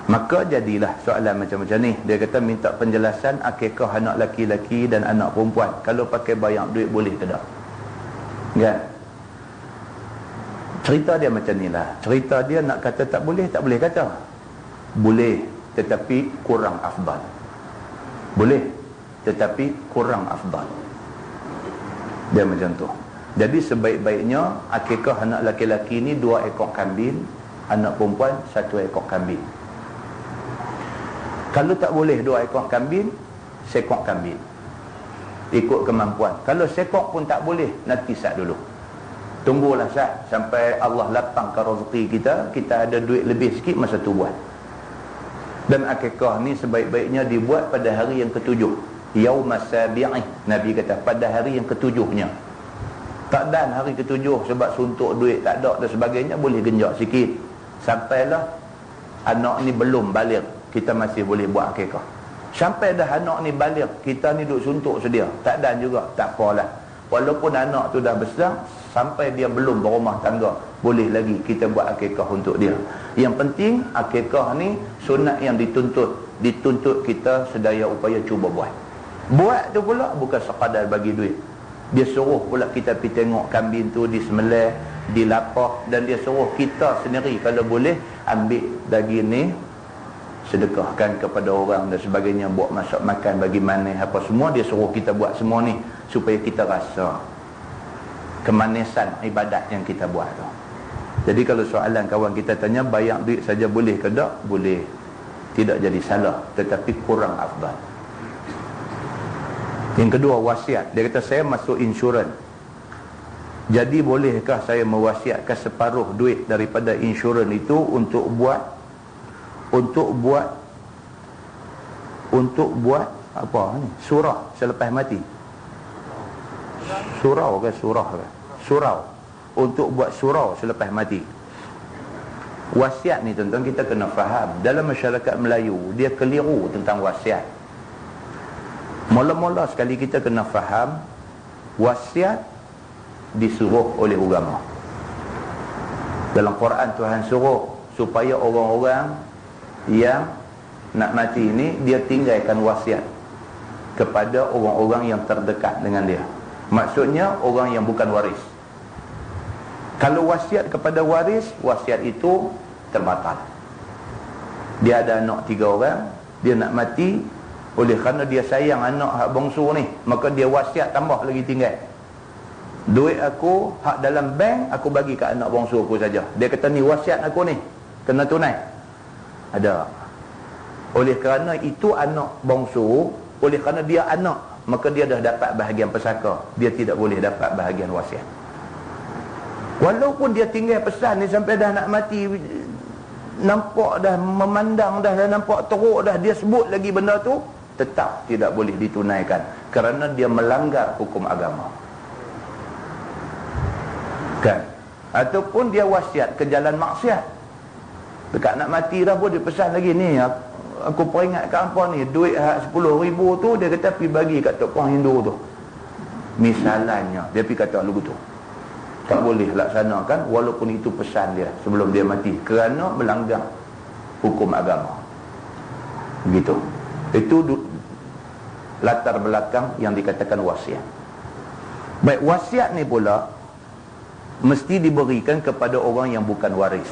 Maka jadilah soalan macam-macam ni. Dia kata minta penjelasan akikah anak laki-laki dan anak perempuan. Kalau pakai bayar duit boleh ke tak? Kan? Cerita dia macam ni lah. Cerita dia nak kata tak boleh kata. Boleh, tetapi kurang afdal. Boleh, tetapi kurang afdal. Dia macam tu. Jadi sebaik-baiknya akikah anak laki-laki ni 2 ekor kambing, anak perempuan 1 ekor kambing. Kalau tak boleh 2 ekor kambing, sekor kambing. Ikut kemampuan. Kalau sekor pun tak boleh, nanti sat dulu. Tunggulah sat sampai Allah lapangkan rezeki kita, kita ada duit lebih sikit masa tu buat. Dan akikah ni sebaik-baiknya dibuat pada hari yang ke-7. Yaumas sabi'ih. Nabi kata pada hari yang ke-7-nya. Tak dan hari ke-7 sebab suntuk duit tak ada dan sebagainya, boleh genjak sikit. Sampailah anak ni belum balik, kita masih boleh buat akikah. Sampai dah anak ni balik, kita ni duk suntuk sedia, tak dan juga, tak apalah. Walaupun anak tu dah besar, sampai dia belum berumah tangga, boleh lagi kita buat akikah untuk dia. Yang penting akikah ni sunat yang dituntut kita sedaya upaya cuba buat. Buat tu pula bukan sekadar bagi duit. Dia suruh pula kita pergi tengok kambing tu disembelih, dilapah, dan dia suruh kita sendiri kalau boleh ambil daging ni sedekahkan kepada orang dan sebagainya, buat masak makan bagi mana apa semua. Dia suruh kita buat semua ni supaya kita rasa kemanisan ibadat yang kita buat tu. Jadi kalau soalan kawan kita tanya bayar duit saja boleh ke tak? Boleh. Tidak jadi salah, tetapi kurang afdal. Yang kedua, wasiat. Dia kata saya masuk insurans. Jadi bolehkah saya mewasiatkan separuh duit daripada insurans itu untuk buat apa ni? Surah selepas mati. Surau. Untuk buat surau selepas mati. Wasiat ni tuan-tuan kita kena faham. Dalam masyarakat Melayu, dia keliru tentang wasiat. Mula-mula sekali kita kena faham, wasiat disuruh oleh agama. Dalam Quran Tuhan suruh supaya orang-orang yang nak mati ini, dia tinggalkan wasiat kepada orang-orang yang terdekat dengan dia. Maksudnya orang yang bukan waris. Kalau wasiat kepada waris, wasiat itu terbatal. Dia ada anak 3 orang, dia nak mati, oleh kerana dia sayang anak hak bongsu ni, maka dia wasiat tambah lagi tinggal. Duit aku hak dalam bank, aku bagi ke anak bongsu aku saja. Dia kata ni wasiat aku ni, kena tunai. Ada. Oleh kerana itu anak bongsu, oleh kerana dia anak, maka dia dah dapat bahagian pesaka, dia tidak boleh dapat bahagian wasiat. Walaupun dia tinggal pesan ni sampai dah nak mati, nampak dah, memandang dah nampak teruk dah, dia sebut lagi benda tu, tetap tidak boleh ditunaikan kerana dia melanggar hukum agama. Kan? Ataupun dia wasiat ke jalan maksiat. Dekat nak mati dah pun dia pesan lagi ni, aku peringatkan apa ni, duit 10,000 tu dia kata pergi bagi kat tok puang Hindu tu. Misalnya dia pergi kata lagu tu. Tak boleh laksanakan walaupun itu pesan dia sebelum dia mati, kerana melanggar hukum agama. Begitu. Itu latar belakang yang dikatakan wasiat. Baik, wasiat ni pula mesti diberikan kepada orang yang bukan waris.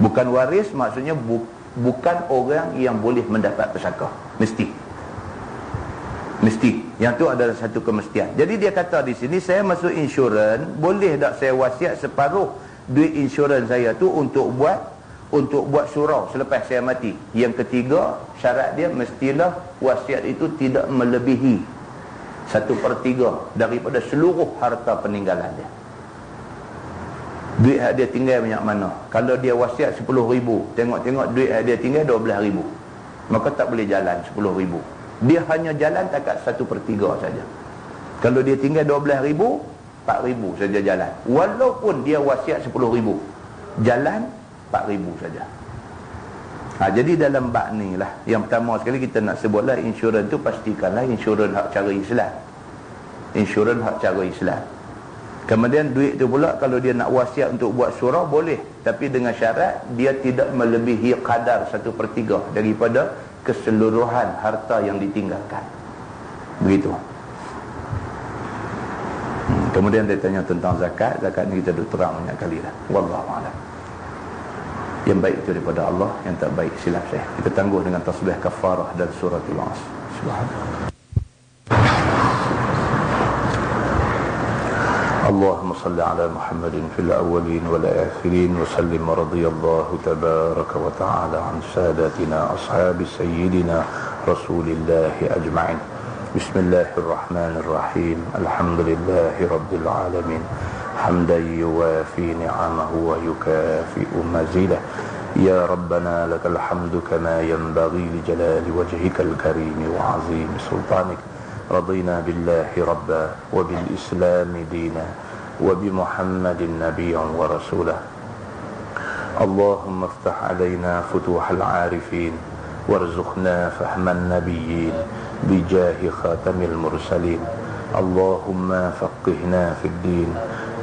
Bukan waris maksudnya bukan orang yang boleh mendapat pesaka. Mesti. Yang tu adalah satu kemestian. Jadi dia kata di sini, saya masuk insurans, boleh tak saya wasiat separuh duit insurans saya tu untuk buat surau selepas saya mati. Yang ketiga, syarat dia mestilah wasiat itu tidak melebihi 1/3 daripada seluruh harta peninggalan dia. Duit hak dia tinggal banyak mana? Kalau dia wasiat 10,000, tengok-tengok duit hak dia tinggal 12,000, maka tak boleh jalan 10,000. Dia hanya jalan takat 1/3 saja. Kalau dia tinggal 12,000, 4,000 saja jalan. Walaupun dia wasiat 10,000, jalan 4,000 saja. Jadi dalam bab ni lah, yang pertama sekali kita nak sebutlah, insurans tu pastikanlah insurans hak cara Islam. Insurans hak cara Islam. Kemudian duit tu pula, kalau dia nak wasiat untuk buat surau, boleh. Tapi dengan syarat, dia tidak melebihi kadar 1/3 daripada keseluruhan harta yang ditinggalkan. Begitu. Kemudian dia tanya tentang zakat. Zakat ni kita dah terang banyak kali dah. Wallahualam. Yang baik itu daripada Allah, yang tak baik silap saya. Kita tangguh dengan tasbih kafarah dan suratul Asr. Subhanallah. اللهم صل على محمد في الأولين والآخرين وسلم ورضي الله تبارك وتعالى عن سادتنا أصحاب سيدنا رسول الله أجمعين. بسم الله الرحمن الرحيم. الحمد لله رب العالمين حمدا يوافي نعمه ويكافئ مزيده. يا ربنا لك الحمد كما ينبغي لجلال وجهك الكريم وعظيم سلطانك. رضينا بالله ربا وبالإسلام دينا وبمحمد نبيا ورسولا. اللهم افتح علينا فتوح العارفين وارزقنا فهم النبيين بجاه خاتم المرسلين. اللهم فقهنا في الدين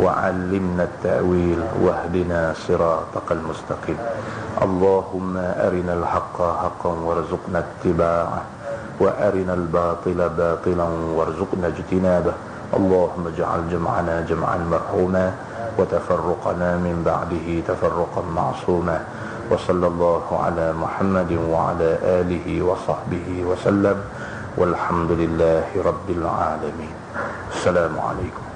وعلمنا التأويل واهدنا صراطك المستقيم. اللهم أرنا الحق حقا وارزقنا اتباعه وأرنا الباطل باطلا وارزقنا اجتنابه. اللهم اجعل جمعنا جمعا مرحوما وتفرقنا من بعده تفرقا معصوما. وصلى الله على محمد وعلى آله وصحبه وسلم والحمد لله رب العالمين. السلام عليكم.